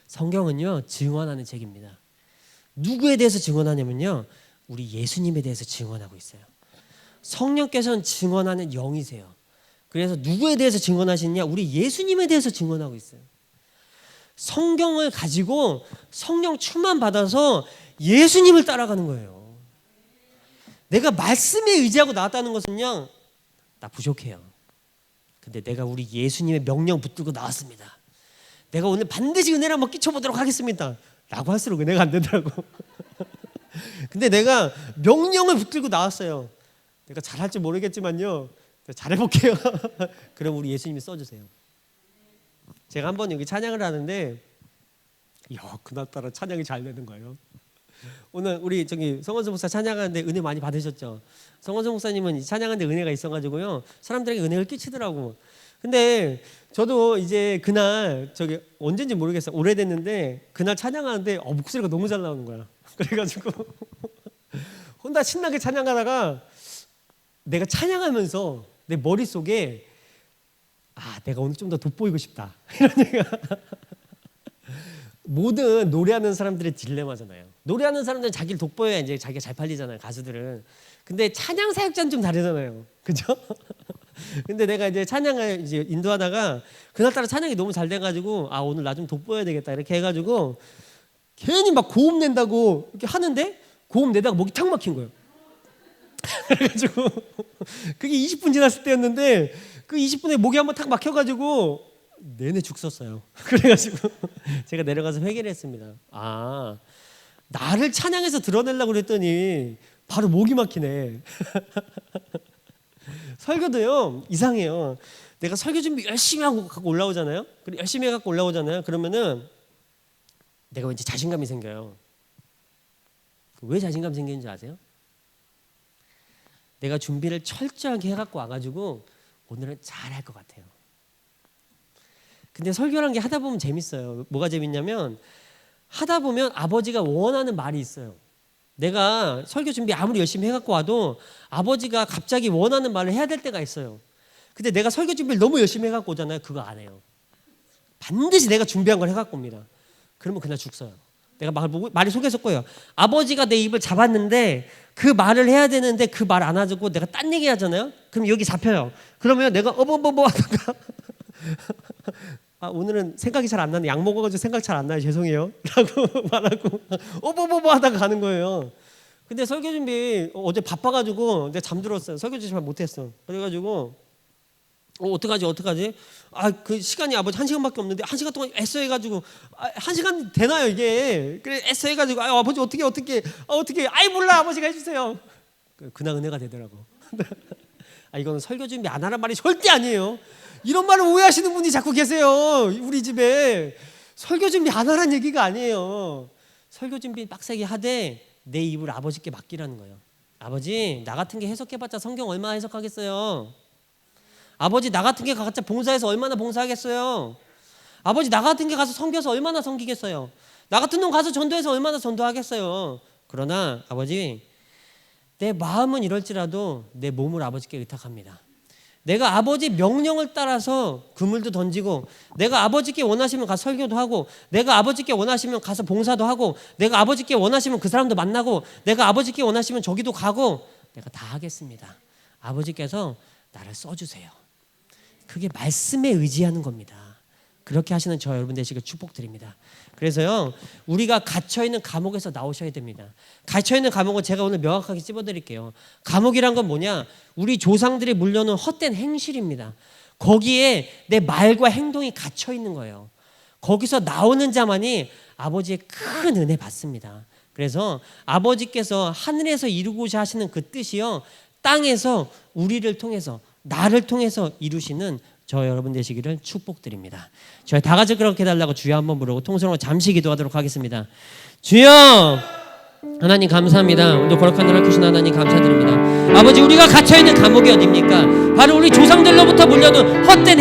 성경은요 증언하는 책입니다. 누구에 대해서 증언하냐면요 우리 예수님에 대해서 증언하고 있어요. 성령께서는 증언하는 영이세요. 그래서 누구에 대해서 증언하시느냐? 우리 예수님에 대해서 증언하고 있어요. 성경을 가지고 성령 충만 받아서 예수님을 따라가는 거예요. 내가 말씀에 의지하고 나왔다는 것은요 나 부족해요. 근데 내가 우리 예수님의 명령 붙들고 나왔습니다. 내가 오늘 반드시 은혜를 한번 끼쳐보도록 하겠습니다 라고 할수록 은혜가 안 된다고. 근데 내가 명령을 붙들고 나왔어요. 내가 잘할지 모르겠지만요 잘해볼게요. 그럼 우리 예수님이 써주세요. 제가 한번 여기 찬양을 하는데 그날따라 찬양이 잘 되는 거예요. 오늘 우리 저기 성원수 목사 찬양하는데 은혜 많이 받으셨죠? 성원수 목사님은 찬양하는데 은혜가 있어가지고요 사람들에게 은혜를 끼치더라고. 근데 저도 이제 그날 저기 언젠지 모르겠어요. 오래됐는데 그날 찬양하는데 목소리가 너무 잘 나오는 거야. 그래가지고 혼자 신나게 찬양하다가 내가 찬양하면서 내 머릿속에 내가 오늘 좀 더 돋보이고 싶다 이런 얘기가. 모든 노래하는 사람들의 딜레마잖아요. 노래하는 사람들은 자기를 돋보여야 이제 자기가 잘 팔리잖아요, 가수들은. 근데 찬양 사역자는 좀 다르잖아요, 그죠? 근데 내가 이제 찬양을 이제 인도하다가 그날따라 찬양이 너무 잘 돼가지고 오늘 나 좀 돋보여야 되겠다 이렇게 해가지고 괜히 막 고음 낸다고 이렇게 하는데 고음 내다가 목이 탁 막힌 거예요. 그래가지고 그게 20분 지났을 때였는데 그 20분에 목이 한번 탁 막혀가지고 내내 죽 썼어요. 그래가지고 제가 내려가서 회개를 했습니다. 나를 찬양해서 드러내려고 그랬더니 바로 목이 막히네. 설교도요 이상해요. 내가 설교 준비 열심히 하고 갖고 올라오잖아요. 그리고 열심히 해갖고 올라오잖아요. 그러면은 내가 왠지 자신감이 생겨요. 왜 자신감 생기는 줄 아세요? 내가 준비를 철저하게 해갖고 와가지고 오늘은 잘할 것 같아요. 근데 설교란 게 하다 보면 재밌어요. 뭐가 재밌냐면 하다 보면 아버지가 원하는 말이 있어요. 내가 설교 준비 아무리 열심히 해갖고 와도 아버지가 갑자기 원하는 말을 해야 될 때가 있어요. 근데 내가 설교 준비를 너무 열심히 해갖고 오잖아요. 그거 안 해요. 반드시 내가 준비한 걸 해갖고 옵니다. 그러면 그날 죽어요. 내가 말이 속에서 꼬여요. 아버지가 내 입을 잡았는데 그 말을 해야 되는데 그 말 안 하고 내가 딴 얘기 하잖아요. 그럼 여기 잡혀요. 그러면 내가 어버버버 하다가 오늘은 생각이 잘 안 나네. 약 먹어가지고 생각 잘 안 나요. 죄송해요. 라고 말하고 어버버버 하다가 가는 거예요. 근데 설교 준비 어제 바빠가지고 내가 잠들었어요. 설교 준비 잘 못했어. 그래가지고 어떡하지? 그 시간이 아버지 1시간밖에 없는데 1시간 동안 애써 해가지고 1시간 되나요 이게? 그래 애써 해가지고 아버지 어떻게 몰라 아버지가 해주세요. 그날 은혜가 되더라고. 이거는 설교 준비 안 하란 말이 절대 아니에요. 이런 말을 오해하시는 분이 자꾸 계세요. 우리 집에 설교 준비 안 하란 얘기가 아니에요. 설교 준비 빡세게 하되 내 입을 아버지께 맡기라는 거예요. 아버지 나 같은 게 해석해봤자 성경 얼마나 해석하겠어요. 아버지 나 같은 게 가짜 봉사해서 얼마나 봉사하겠어요. 아버지 나 같은 게 가서 섬겨서 얼마나 섬기겠어요. 나 같은 놈 가서 전도해서 얼마나 전도하겠어요. 그러나 아버지 내 마음은 이럴지라도 내 몸을 아버지께 의탁합니다. 내가 아버지 명령을 따라서 그물도 던지고 내가 아버지께 원하시면 가서 설교도 하고 내가 아버지께 원하시면 가서 봉사도 하고 내가 아버지께 원하시면 그 사람도 만나고 내가 아버지께 원하시면 저기도 가고 내가 다 하겠습니다. 아버지께서 나를 써주세요. 그게 말씀에 의지하는 겁니다. 그렇게 하시는 저 여러분 되시길 축복드립니다. 그래서요 우리가 갇혀있는 감옥에서 나오셔야 됩니다. 갇혀있는 감옥은 제가 오늘 명확하게 찝어드릴게요. 감옥이란 건 뭐냐? 우리 조상들이 물려놓은 헛된 행실입니다. 거기에 내 말과 행동이 갇혀있는 거예요. 거기서 나오는 자만이 아버지의 큰 은혜 받습니다. 그래서 아버지께서 하늘에서 이루고자 하시는 그 뜻이요 땅에서 우리를 통해서 나를 통해서 이루시는 저 여러분 되시기를 축복드립니다. 저희 다 같이 그렇게 해달라고 주여 한번 부르고 통성으로 잠시 기도하도록 하겠습니다. 주여 하나님 감사합니다. 오늘 거룩한 날 주신 하나님 감사드립니다. 아버지, 우리가 갇혀있는 감옥이 어딥니까? 바로 우리 조상들로부터 물려둔 헛된